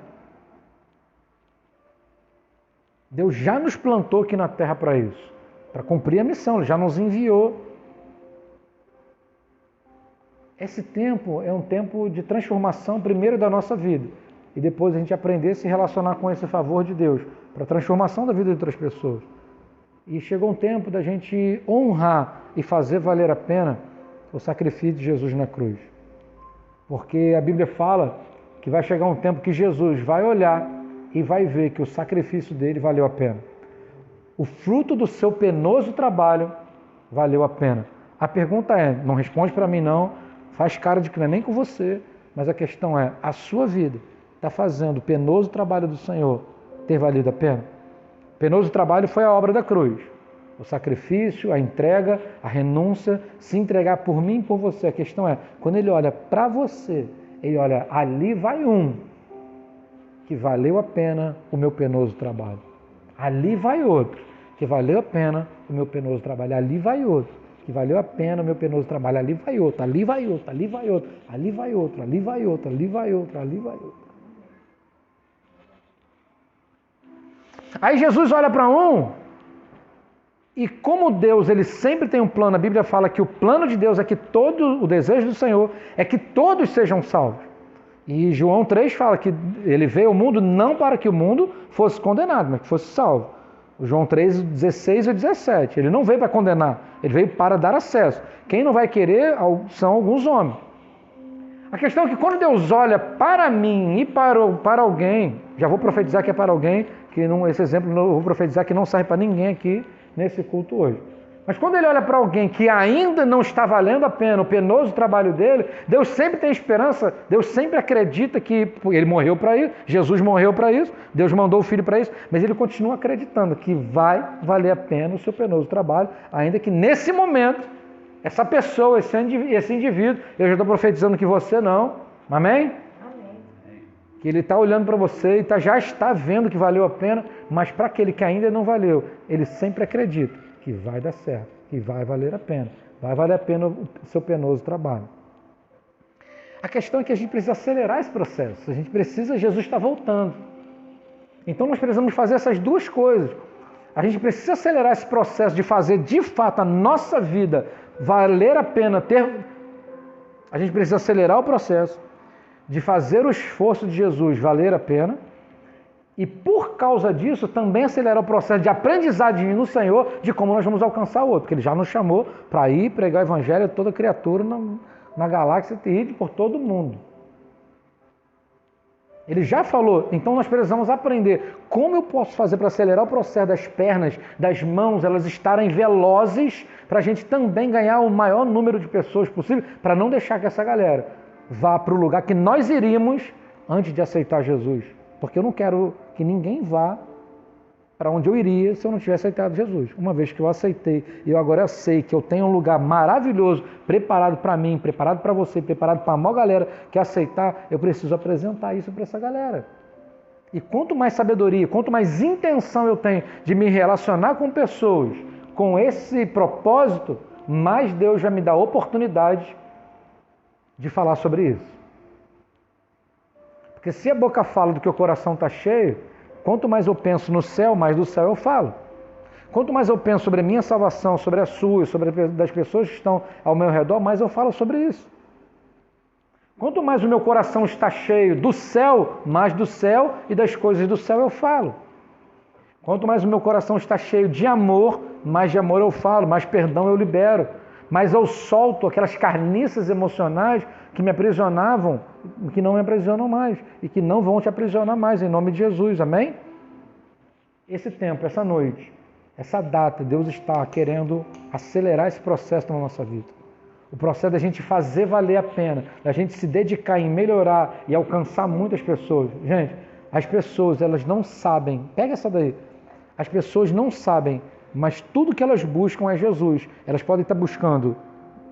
Deus já nos plantou aqui na terra para isso. Para cumprir a missão, Ele já nos enviou. Esse tempo é um tempo de transformação primeiro da nossa vida. E depois a gente aprender a se relacionar com esse favor de Deus. Para a transformação da vida de outras pessoas. E chegou um tempo da gente honrar e fazer valer a pena o sacrifício de Jesus na cruz. Porque a Bíblia fala que vai chegar um tempo que Jesus vai olhar e vai ver que o sacrifício dele valeu a pena. O fruto do seu penoso trabalho valeu a pena. A pergunta é, não responde para mim não, faz cara de que não é nem com você, mas a questão é, a sua vida está fazendo o penoso trabalho do Senhor ter valido a pena? O penoso trabalho foi a obra da cruz. O sacrifício, a entrega, a renúncia, se entregar por mim e por você. A questão é, quando Ele olha para você, Ele olha, ali vai um que valeu a pena o meu penoso trabalho. Ali vai outro que valeu a pena o meu penoso trabalho. Ali vai outro que valeu a pena o meu penoso trabalho. Ali vai outro, ali vai outro, ali vai outro, ali vai outro, ali vai outro, ali vai outro, ali vai outro. Aí Jesus olha para um, e como Deus, Ele sempre tem um plano, a Bíblia fala que o plano de Deus é que o desejo do Senhor é que todos sejam salvos. E João 3 fala que Ele veio ao mundo não para que o mundo fosse condenado, mas que fosse salvo. João 3, 16 e 17. Ele não veio para condenar, Ele veio para dar acesso. Quem não vai querer são alguns homens. A questão é que quando Deus olha para mim e para alguém, já vou profetizar que é para alguém, esse exemplo eu vou profetizar que não serve para ninguém aqui nesse culto hoje. Mas quando ele olha para alguém que ainda não está valendo a pena, o penoso trabalho dele, Deus sempre tem esperança, Deus sempre acredita que ele morreu para isso, Jesus morreu para isso, Deus mandou o Filho para isso, mas ele continua acreditando que vai valer a pena o seu penoso trabalho, ainda que nesse momento, essa pessoa, esse indivíduo, eu já estou profetizando que você não, amém? Que ele está olhando para você e já está vendo que valeu a pena, mas para aquele que ainda não valeu, ele sempre acredita que vai dar certo, que vai valer a pena o seu penoso trabalho. A questão é que a gente precisa acelerar esse processo, Jesus está voltando. Então nós precisamos fazer essas duas coisas. A gente precisa acelerar esse processo de fazer de fato a nossa vida valer a pena A gente precisa acelerar o processo de fazer o esforço de Jesus valer a pena e, por causa disso, também acelerar o processo de aprendizagem no Senhor de como nós vamos alcançar o outro, porque Ele já nos chamou para ir pregar o Evangelho a toda criatura na galáxia e ir por todo mundo. Ele já falou, então nós precisamos aprender como eu posso fazer para acelerar o processo das pernas, das mãos, elas estarem velozes, para a gente também ganhar o maior número de pessoas possível, para não deixar que essa galera vá para o lugar que nós iríamos antes de aceitar Jesus. Porque eu não quero que ninguém vá para onde eu iria se eu não tivesse aceitado Jesus. Uma vez que eu aceitei e eu agora sei que eu tenho um lugar maravilhoso preparado para mim, preparado para você, preparado para a maior galera que aceitar, eu preciso apresentar isso para essa galera. E quanto mais sabedoria, quanto mais intenção eu tenho de me relacionar com pessoas com esse propósito, mais Deus vai me dar oportunidade de falar sobre isso. Porque se a boca fala do que o coração está cheio, quanto mais eu penso no céu, mais do céu eu falo. Quanto mais eu penso sobre a minha salvação, sobre a sua, sobre a das pessoas que estão ao meu redor, mais eu falo sobre isso. Quanto mais o meu coração está cheio do céu, mais do céu e das coisas do céu eu falo. Quanto mais o meu coração está cheio de amor, mais de amor eu falo, mais perdão eu libero. Mas eu solto aquelas carniças emocionais que me aprisionavam, que não me aprisionam mais e que não vão te aprisionar mais, em nome de Jesus, amém? Esse tempo, essa noite, essa data, Deus está querendo acelerar esse processo na nossa vida. O processo da gente fazer valer a pena, da gente se dedicar em melhorar e alcançar muitas pessoas. Gente, as pessoas, elas não sabem, pega essa daí, as pessoas não sabem, mas tudo que elas buscam é Jesus. Elas podem estar buscando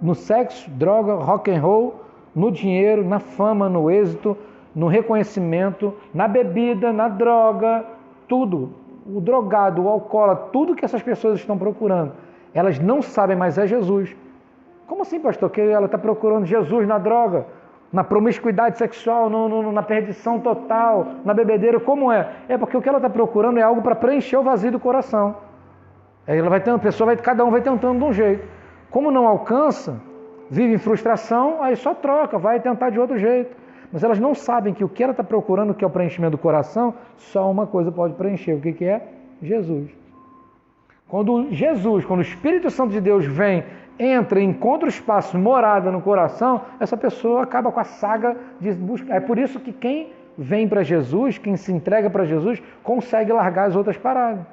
no sexo, droga, rock and roll, no dinheiro, na fama, no êxito, no reconhecimento, na bebida, na droga, tudo. O drogado, o alcoólatra, tudo que essas pessoas estão procurando. Elas não sabem, mas é Jesus. Como assim, pastor? Que ela está procurando Jesus na droga, na promiscuidade sexual, na perdição total, na bebedeira? Como é? É porque o que ela está procurando é algo para preencher o vazio do coração. Aí ela vai tendo, cada um vai tentando de um jeito. Como não alcança, vive em frustração, aí só troca, vai tentar de outro jeito. Mas elas não sabem que o que ela está procurando, que é o preenchimento do coração, só uma coisa pode preencher. O que é? Jesus. Quando o Espírito Santo de Deus vem, entra e encontra o espaço, morada no coração, essa pessoa acaba com a saga de buscar. É por isso que quem vem para Jesus, quem se entrega para Jesus, consegue largar as outras paradas.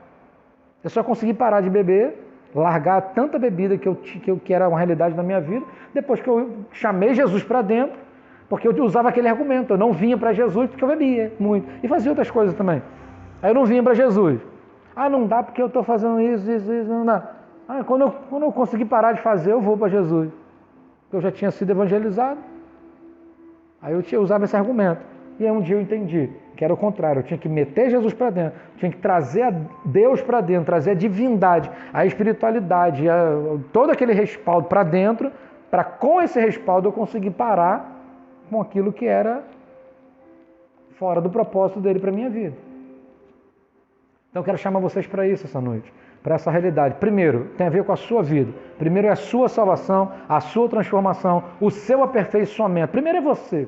Eu só consegui parar de beber, largar tanta bebida que era uma realidade na minha vida, depois que eu chamei Jesus para dentro, porque eu usava aquele argumento, eu não vinha para Jesus porque eu bebia muito, e fazia outras coisas também. Aí eu não vinha para Jesus. Ah, não dá porque eu estou fazendo isso, não dá. Ah, quando eu conseguir parar de fazer, eu vou para Jesus. Porque eu já tinha sido evangelizado. Aí eu usava esse argumento. E aí um dia eu entendi que era o contrário, eu tinha que meter Jesus para dentro, tinha que trazer a Deus para dentro, trazer a divindade, a espiritualidade, todo aquele respaldo para dentro, para com esse respaldo eu conseguir parar com aquilo que era fora do propósito dele para a minha vida. Então eu quero chamar vocês para isso essa noite, para essa realidade. Primeiro, tem a ver com a sua vida. Primeiro é a sua salvação, a sua transformação, o seu aperfeiçoamento. Primeiro é você.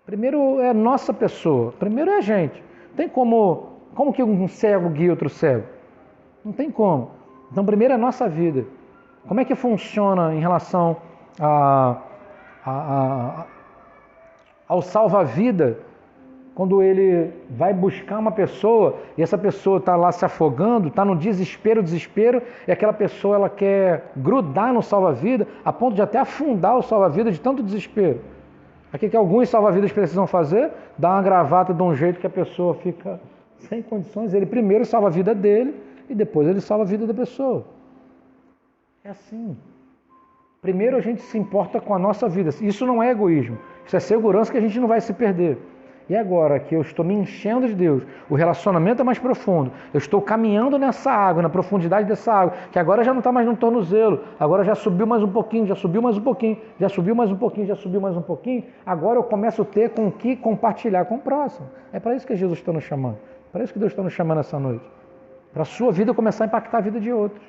Primeiro é a nossa pessoa. Primeiro é a gente. Não tem como que um cego guia outro cego? Não tem como. Então primeiro é a nossa vida. Como é que funciona em relação ao salva-vida? quando ele vai buscar uma pessoa e essa pessoa está lá se afogando, está no desespero, e aquela pessoa ela quer grudar no salva-vida a ponto de até afundar o salva-vida de tanto desespero. Aqui que alguns salva-vidas precisam fazer, dar uma gravata de um jeito que a pessoa fica sem condições. Ele primeiro salva a vida dele e depois ele salva a vida da pessoa. É assim. Primeiro a gente se importa com a nossa vida. Isso não é egoísmo. Isso é segurança que a gente não vai se perder. E agora que eu estou me enchendo de Deus, o relacionamento é mais profundo, eu estou caminhando nessa água, na profundidade dessa água, que agora já não está mais no tornozelo, agora já subiu mais um pouquinho, já subiu mais um pouquinho, já subiu mais um pouquinho, já subiu mais um pouquinho, agora eu começo a ter com o que compartilhar com o próximo. É para isso que Jesus está nos chamando, para isso que Deus está nos chamando essa noite, para a sua vida começar a impactar a vida de outros.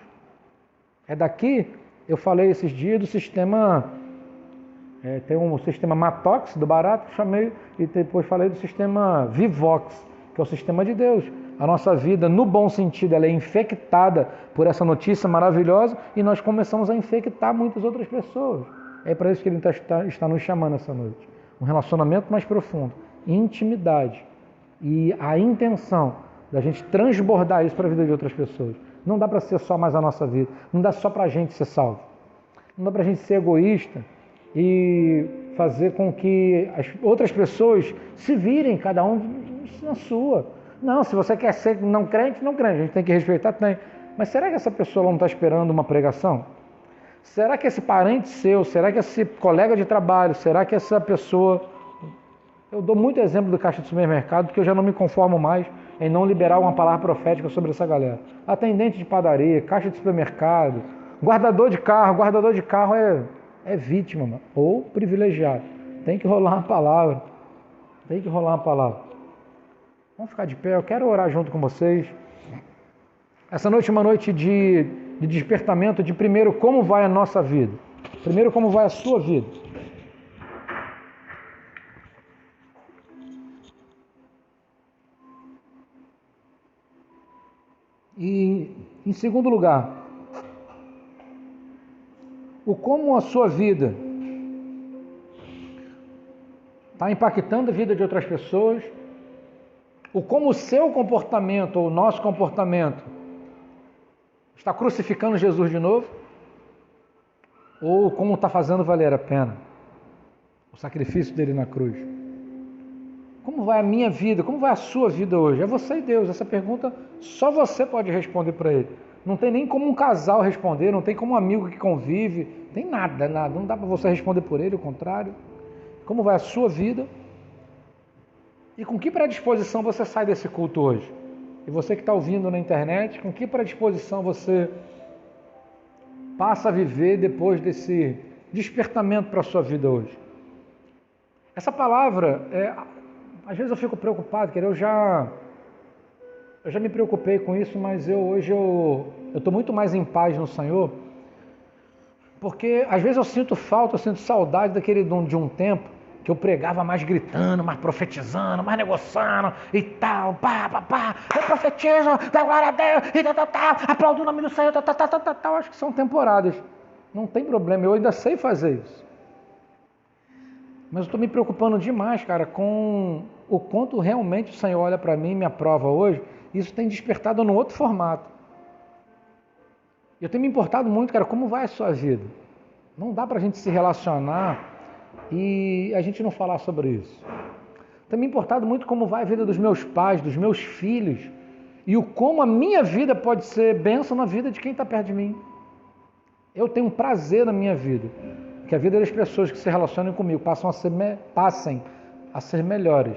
É daqui, eu falei esses dias do sistema... tem um sistema Matox do barato, chamei, e depois falei do sistema Vivox, que é o sistema de Deus. A nossa vida, no bom sentido, ela é infectada por essa notícia maravilhosa e nós começamos a infectar muitas outras pessoas. É para isso que ele está nos chamando essa noite. Um relacionamento mais profundo, intimidade e a intenção da gente transbordar isso para a vida de outras pessoas. Não dá para ser só mais a nossa vida, não dá só para a gente ser salvo. Não dá para a gente ser egoísta e fazer com que as outras pessoas se virem, cada um na sua. Não, se você quer ser não crente, a gente tem que respeitar, tem. Mas será que essa pessoa não está esperando uma pregação? Será que esse parente seu, será que esse colega de trabalho, será que essa pessoa... Eu dou muito exemplo do caixa de supermercado, porque eu já não me conformo mais em não liberar uma palavra profética sobre essa galera. Atendente de padaria, caixa de supermercado, guardador de carro é vítima, mano, ou privilegiado. Tem que rolar uma palavra. Vamos ficar de pé, eu quero orar junto com vocês. Essa noite é uma noite de despertamento de primeiro como vai a nossa vida. Primeiro como vai a sua vida. E em segundo lugar, o como a sua vida está impactando a vida de outras pessoas, o como o seu comportamento ou o nosso comportamento está crucificando Jesus de novo, ou como está fazendo valer a pena o sacrifício dele na cruz. Como vai a minha vida? Como vai a sua vida hoje? É você e Deus. Essa pergunta só você pode responder para ele. Não tem nem como um casal responder, não tem como um amigo que convive, tem nada. Não dá para você responder por ele, o contrário. Como vai a sua vida? E com que predisposição você sai desse culto hoje? E você que está ouvindo na internet, com que predisposição você passa a viver depois desse despertamento para a sua vida hoje? Essa palavra, às vezes eu fico preocupado, eu já me preocupei com isso, mas hoje eu estou muito mais em paz no Senhor, porque às vezes eu sinto saudade de um tempo que eu pregava mais gritando, mais profetizando, mais negociando e tal, eu profetizo, dá glória a Deus, e aplaudo o nome do Senhor, acho que são temporadas, não tem problema, eu ainda sei fazer isso. Mas eu estou me preocupando demais, cara, com o quanto realmente o Senhor olha para mim e me aprova hoje. Isso tem despertado num outro formato. Eu tenho me importado muito, cara, como vai a sua vida? Não dá para a gente se relacionar e a gente não falar sobre isso. Tenho me importado muito como vai a vida dos meus pais, dos meus filhos e o como a minha vida pode ser bênção na vida de quem está perto de mim. Eu tenho um prazer na minha vida. Que a vida das pessoas que se relacionam comigo passem a ser melhores,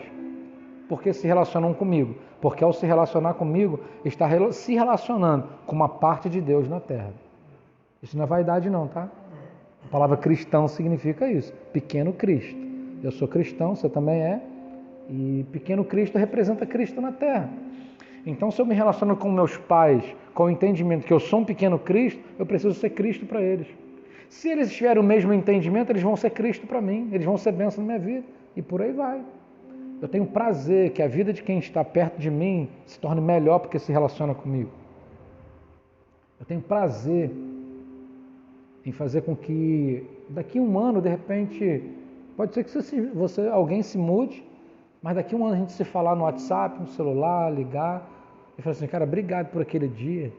porque se relacionam comigo, porque ao se relacionar comigo, está se relacionando com uma parte de Deus na terra. Isso não é vaidade não, tá? A palavra cristão significa isso, pequeno Cristo. Eu sou cristão, você também é, e pequeno Cristo representa Cristo na terra. Então, se eu me relaciono com meus pais, com o entendimento que eu sou um pequeno Cristo, eu preciso ser Cristo para eles. Se eles tiverem o mesmo entendimento, eles vão ser Cristo para mim, eles vão ser bênção na minha vida, e por aí vai. Eu tenho prazer que a vida de quem está perto de mim se torne melhor porque se relaciona comigo. Eu tenho prazer em fazer com que daqui a um ano, de repente, pode ser que alguém se mude Mas daqui a um ano a gente se falar no WhatsApp, no celular, ligar, e falar assim, cara, obrigado por aquele dia.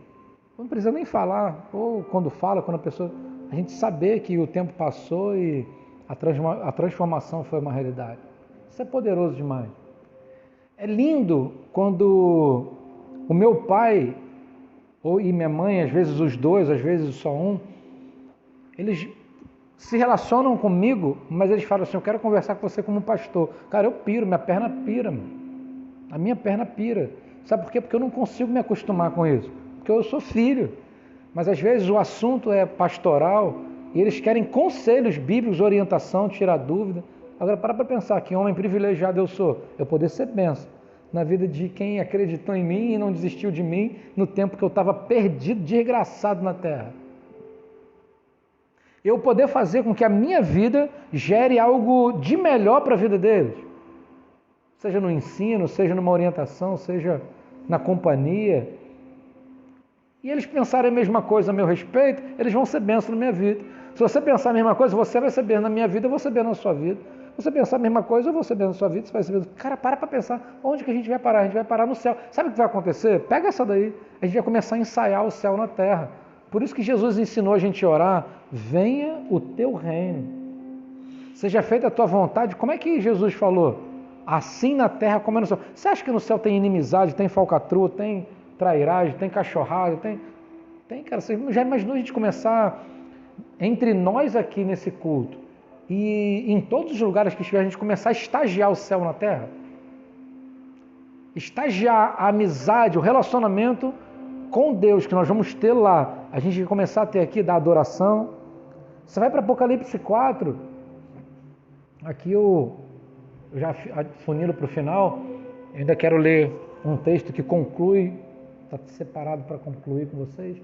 Não precisa nem falar, ou quando fala, quando a pessoa... A gente saber que o tempo passou e a transformação foi uma realidade. Isso é poderoso demais. É lindo quando o meu pai e minha mãe, às vezes os dois, às vezes só um, eles se relacionam comigo, mas eles falam assim, eu quero conversar com você como pastor. Cara, eu piro, minha perna pira, mano. A minha perna pira. Sabe por quê? Porque eu não consigo me acostumar com isso. Porque eu sou filho. Mas às vezes o assunto é pastoral e eles querem conselhos bíblicos, orientação, tirar dúvida. Agora, para pensar que homem privilegiado eu sou, eu poder ser benção na vida de quem acreditou em mim e não desistiu de mim no tempo que eu estava perdido, desgraçado na terra. Eu poder fazer com que a minha vida gere algo de melhor para a vida deles. Seja no ensino, seja numa orientação, seja na companhia. E eles pensarem a mesma coisa a meu respeito, eles vão ser bênção na minha vida. Se você pensar a mesma coisa, você vai ser bênção na minha vida, eu vou ser bênção na sua vida. Se você pensar a mesma coisa, eu vou ser bênção na sua vida, você vai ser bênção. Cara, para pensar, onde que a gente vai parar? A gente vai parar no céu. Sabe o que vai acontecer? Pega essa daí, a gente vai começar a ensaiar o céu na terra. Por isso que Jesus ensinou a gente a orar, venha o teu reino. Seja feita a tua vontade. Como é que Jesus falou? Assim na terra como é no céu. Você acha que no céu tem inimizade, tem falcatrua, tem trairagem, tem cachorrada, tem, cara, você já imaginou a gente começar entre nós aqui nesse culto e em todos os lugares que estiver a gente começar a estagiar o céu na terra? Estagiar a amizade, o relacionamento com Deus que nós vamos ter lá. A gente vai começar a ter aqui da adoração. Você vai para Apocalipse 4, aqui eu já funilo para o final, eu ainda quero ler um texto que conclui, está separado para concluir com vocês.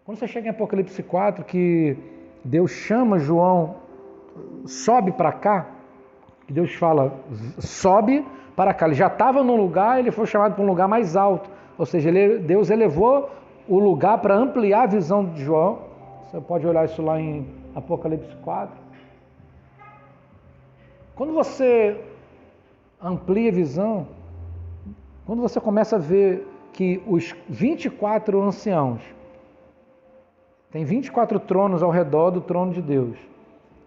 Quando você chega em Apocalipse 4, que Deus chama João, sobe para cá, que Deus fala, sobe para cá. Ele já estava num lugar, ele foi chamado para um lugar mais alto. Ou seja, Deus elevou o lugar para ampliar a visão de João. Você pode olhar isso lá em Apocalipse 4. Quando você amplia a visão, quando você começa a ver que os 24 anciãos, tem 24 tronos ao redor do trono de Deus,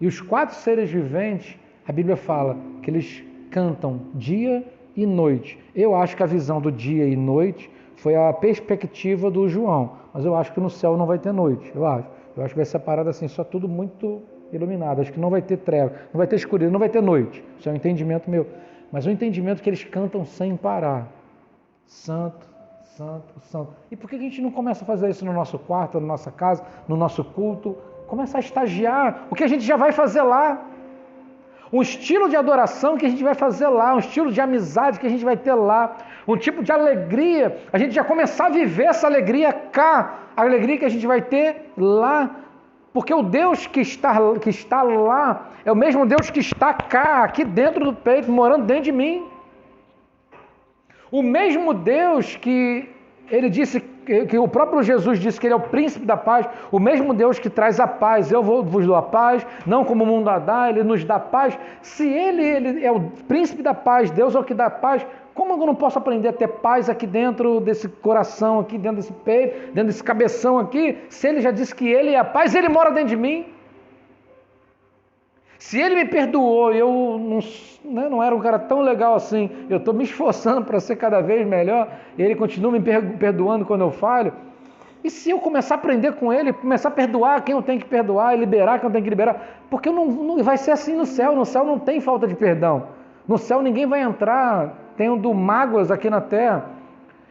e os 4 seres viventes, a Bíblia fala que eles cantam dia e noite. Eu acho que a visão do dia e noite foi a perspectiva do João, mas eu acho que no céu não vai ter noite, eu acho que vai ser parado assim, só tudo muito iluminado, acho que não vai ter treva, não vai ter escuridão, não vai ter noite, isso é um entendimento meu, mas o entendimento que eles cantam sem parar, santo, santo, santo. E por que a gente não começa a fazer isso no nosso quarto, na nossa casa, no nosso culto? Começa a estagiar o que a gente já vai fazer lá. Um estilo de adoração que a gente vai fazer lá, um estilo de amizade que a gente vai ter lá, um tipo de alegria, a gente já começar a viver essa alegria cá, a alegria que a gente vai ter lá. Porque o Deus que está lá é o mesmo Deus que está cá, aqui dentro do peito, morando dentro de mim. O mesmo Deus que ele disse, que o próprio Jesus disse que ele é o príncipe da paz, o mesmo Deus que traz a paz, eu vos dou a paz, não como o mundo a dá, ele nos dá paz. Se ele é o príncipe da paz, Deus é o que dá paz, como eu não posso aprender a ter paz aqui dentro desse coração, aqui dentro desse peito, dentro desse cabeção aqui, se ele já disse que ele é a paz, ele mora dentro de mim? Se ele me perdoou, eu não era um cara tão legal assim, eu estou me esforçando para ser cada vez melhor, e ele continua me perdoando quando eu falho, e se eu começar a aprender com ele, começar a perdoar quem eu tenho que perdoar, e liberar quem eu tenho que liberar, porque não vai ser assim no céu não tem falta de perdão, no céu ninguém vai entrar tendo mágoas aqui na terra.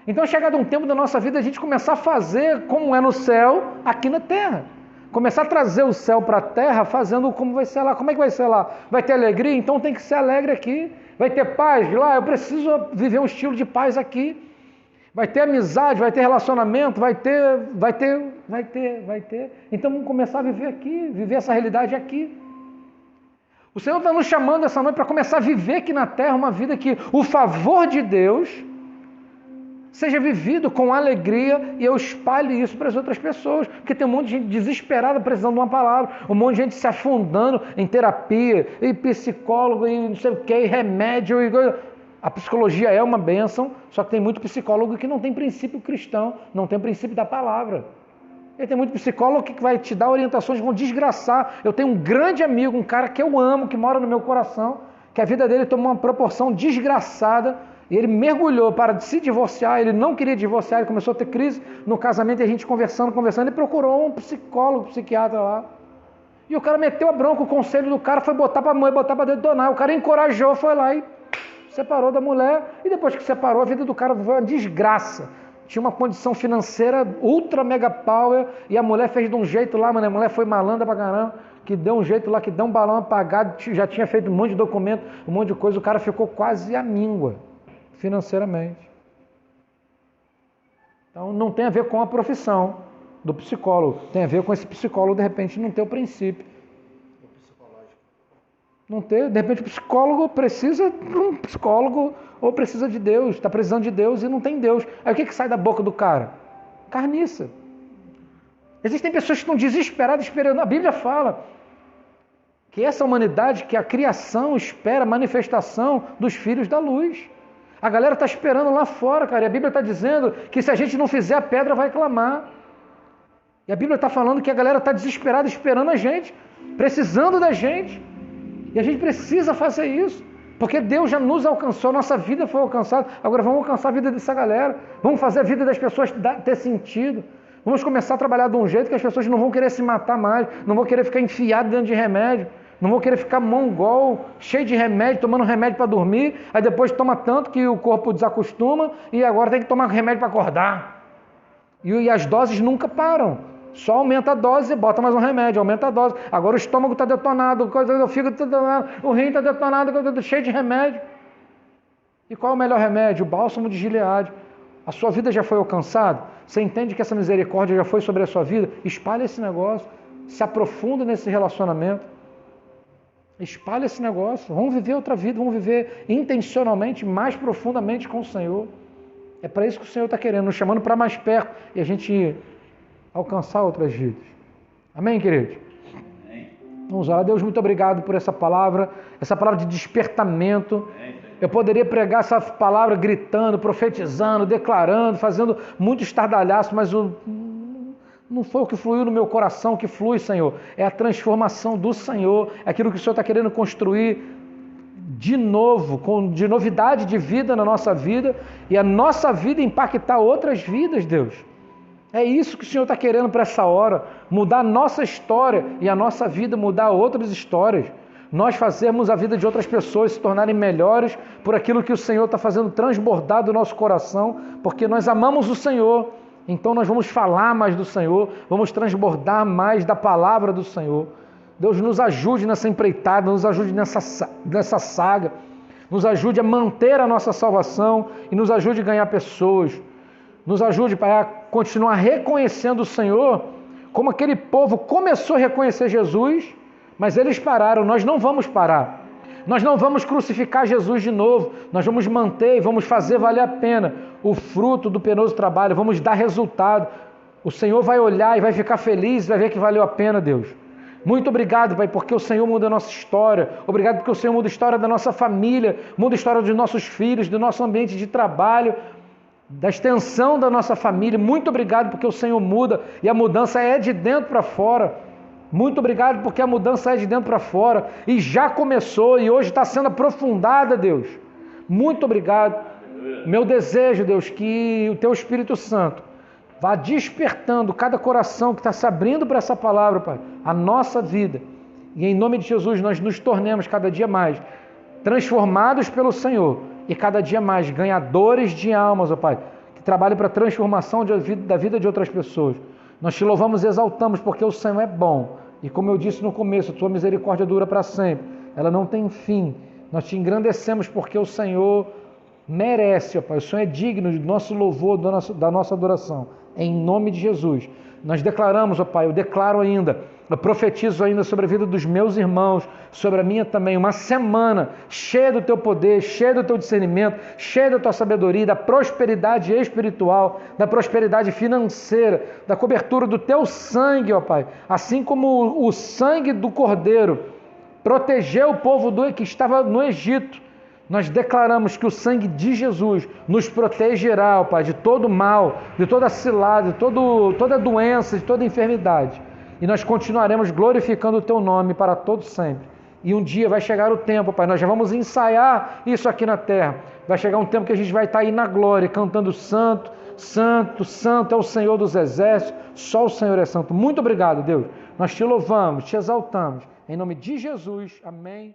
Então é chegado um tempo da nossa vida a gente começar a fazer como é no céu, aqui na terra. Começar a trazer o céu para a terra, fazendo como vai ser lá. Como é que vai ser lá? Vai ter alegria? Então tem que ser alegre aqui. Vai ter paz lá? Eu preciso viver um estilo de paz aqui. Vai ter amizade, vai ter relacionamento, vai ter. Então vamos começar a viver aqui, viver essa realidade aqui. O Senhor está nos chamando essa noite para começar a viver aqui na terra uma vida que o favor de Deus seja vivido com alegria e eu espalhe isso para as outras pessoas, porque tem um monte de gente desesperada precisando de uma palavra, um monte de gente se afundando em terapia, e psicólogo, e não sei o que, e remédio, A psicologia é uma bênção, só que tem muito psicólogo que não tem princípio cristão, não tem princípio da palavra. E tem muito psicólogo que vai te dar orientações que vão desgraçar. Eu tenho um grande amigo, um cara que eu amo, que mora no meu coração, que a vida dele tomou uma proporção desgraçada, e ele mergulhou para se divorciar, ele não queria divorciar, ele começou a ter crise no casamento, e a gente conversando, ele procurou um psicólogo, psiquiatra lá. E o cara meteu a bronca, o conselho do cara foi botar para mulher, botar para detonar. O cara encorajou, foi lá e separou da mulher, e depois que separou, a vida do cara foi uma desgraça. Tinha uma condição financeira ultra mega power, e a mulher fez de um jeito lá, mano, a mulher foi malandra pra caramba, que deu um jeito lá, que deu um balão apagado, já tinha feito um monte de documento, um monte de coisa, o cara ficou quase à míngua, financeiramente. Então não tem a ver com a profissão do psicólogo, tem a ver com esse psicólogo de repente não ter o princípio. Não ter, de repente o psicólogo precisa de um psicólogo ou precisa de Deus, está precisando de Deus e não tem Deus. Aí o que sai da boca do cara? Carniça. Existem pessoas que estão desesperadas esperando. A Bíblia fala que essa humanidade, que a criação espera a manifestação dos filhos da luz. A galera está esperando lá fora, cara. E a Bíblia está dizendo que se a gente não fizer, a pedra vai clamar. E a Bíblia está falando que a galera está desesperada esperando a gente, precisando da gente. E a gente precisa fazer isso, porque Deus já nos alcançou, nossa vida foi alcançada, agora vamos alcançar a vida dessa galera, vamos fazer a vida das pessoas ter sentido, vamos começar a trabalhar de um jeito que as pessoas não vão querer se matar mais, não vão querer ficar enfiado dentro de remédio, não vão querer ficar mongol, cheio de remédio, tomando remédio para dormir, aí depois toma tanto que o corpo desacostuma e agora tem que tomar remédio para acordar. E as doses nunca param. Só aumenta a dose e bota mais um remédio, aumenta a dose. Agora o estômago está detonado, o fígado está detonado, o rim está detonado, cheio de remédio. E qual é o melhor remédio? O bálsamo de Gileade. A sua vida já foi alcançada? Você entende que essa misericórdia já foi sobre a sua vida? Espalha esse negócio, se aprofunda nesse relacionamento. Espalha esse negócio. Vamos viver outra vida, vamos viver intencionalmente, mais profundamente com o Senhor. É para isso que o Senhor está querendo, nos chamando para mais perto e a gente alcançar outras vidas. Amém, queridos? Amém. Vamos lá. Deus, muito obrigado por essa palavra de despertamento. Amém. Eu poderia pregar essa palavra gritando, profetizando, declarando, fazendo muito estardalhaço, mas não foi o que fluiu no meu coração, o que flui, Senhor. É a transformação do Senhor, é aquilo que o Senhor está querendo construir de novo, de novidade de vida na nossa vida, e a nossa vida impactar outras vidas, Deus. É isso que o Senhor está querendo para essa hora, mudar a nossa história e a nossa vida mudar outras histórias. Nós fazermos a vida de outras pessoas se tornarem melhores por aquilo que o Senhor está fazendo transbordar do nosso coração, porque nós amamos o Senhor, então nós vamos falar mais do Senhor, vamos transbordar mais da palavra do Senhor. Deus, nos ajude nessa empreitada, nos ajude nessa saga, nos ajude a manter a nossa salvação e nos ajude a ganhar pessoas. Nos ajude, Pai, a continuar reconhecendo o Senhor, como aquele povo começou a reconhecer Jesus, mas eles pararam. Nós não vamos parar. Nós não vamos crucificar Jesus de novo. Nós vamos manter e vamos fazer valer a pena o fruto do penoso trabalho. Vamos dar resultado. O Senhor vai olhar e vai ficar feliz, vai ver que valeu a pena, Deus. Muito obrigado, Pai, porque o Senhor muda a nossa história. Obrigado porque o Senhor muda a história da nossa família, muda a história dos nossos filhos, do nosso ambiente de trabalho, da extensão da nossa família. Muito obrigado porque o Senhor muda e a mudança é de dentro para fora. Muito obrigado porque a mudança é de dentro para fora e já começou e hoje está sendo aprofundada, Deus. Muito obrigado. Meu desejo, Deus, que o Teu Espírito Santo vá despertando cada coração que está se abrindo para essa palavra, Pai, a nossa vida. E em nome de Jesus nós nos tornemos cada dia mais transformados pelo Senhor e cada dia mais ganhadores de almas, ó Pai, que trabalhem para a transformação da vida de outras pessoas. Nós Te louvamos e exaltamos porque o Senhor é bom. E como eu disse no começo, a Tua misericórdia dura para sempre. Ela não tem fim. Nós Te engrandecemos porque o Senhor merece, ó Pai. O Senhor é digno do nosso louvor, da nossa adoração. Em nome de Jesus. Nós declaramos, ó Pai, eu declaro ainda, eu profetizo ainda sobre a vida dos meus irmãos, sobre a minha também, uma semana cheia do Teu poder, cheia do Teu discernimento, cheia da Tua sabedoria, da prosperidade espiritual, da prosperidade financeira, da cobertura do Teu sangue, ó Pai. Assim como o sangue do Cordeiro protegeu o povo que estava no Egito, Nós declaramos que o sangue de Jesus nos protegerá, ó Pai, de todo mal, de toda cilada, de toda doença, de toda enfermidade. E nós continuaremos glorificando o Teu nome para todo sempre. E um dia vai chegar o tempo, Pai, nós já vamos ensaiar isso aqui na terra. Vai chegar um tempo que a gente vai estar aí na glória, cantando santo, santo, santo é o Senhor dos exércitos, só o Senhor é santo. Muito obrigado, Deus. Nós te louvamos, te exaltamos. Em nome de Jesus, amém.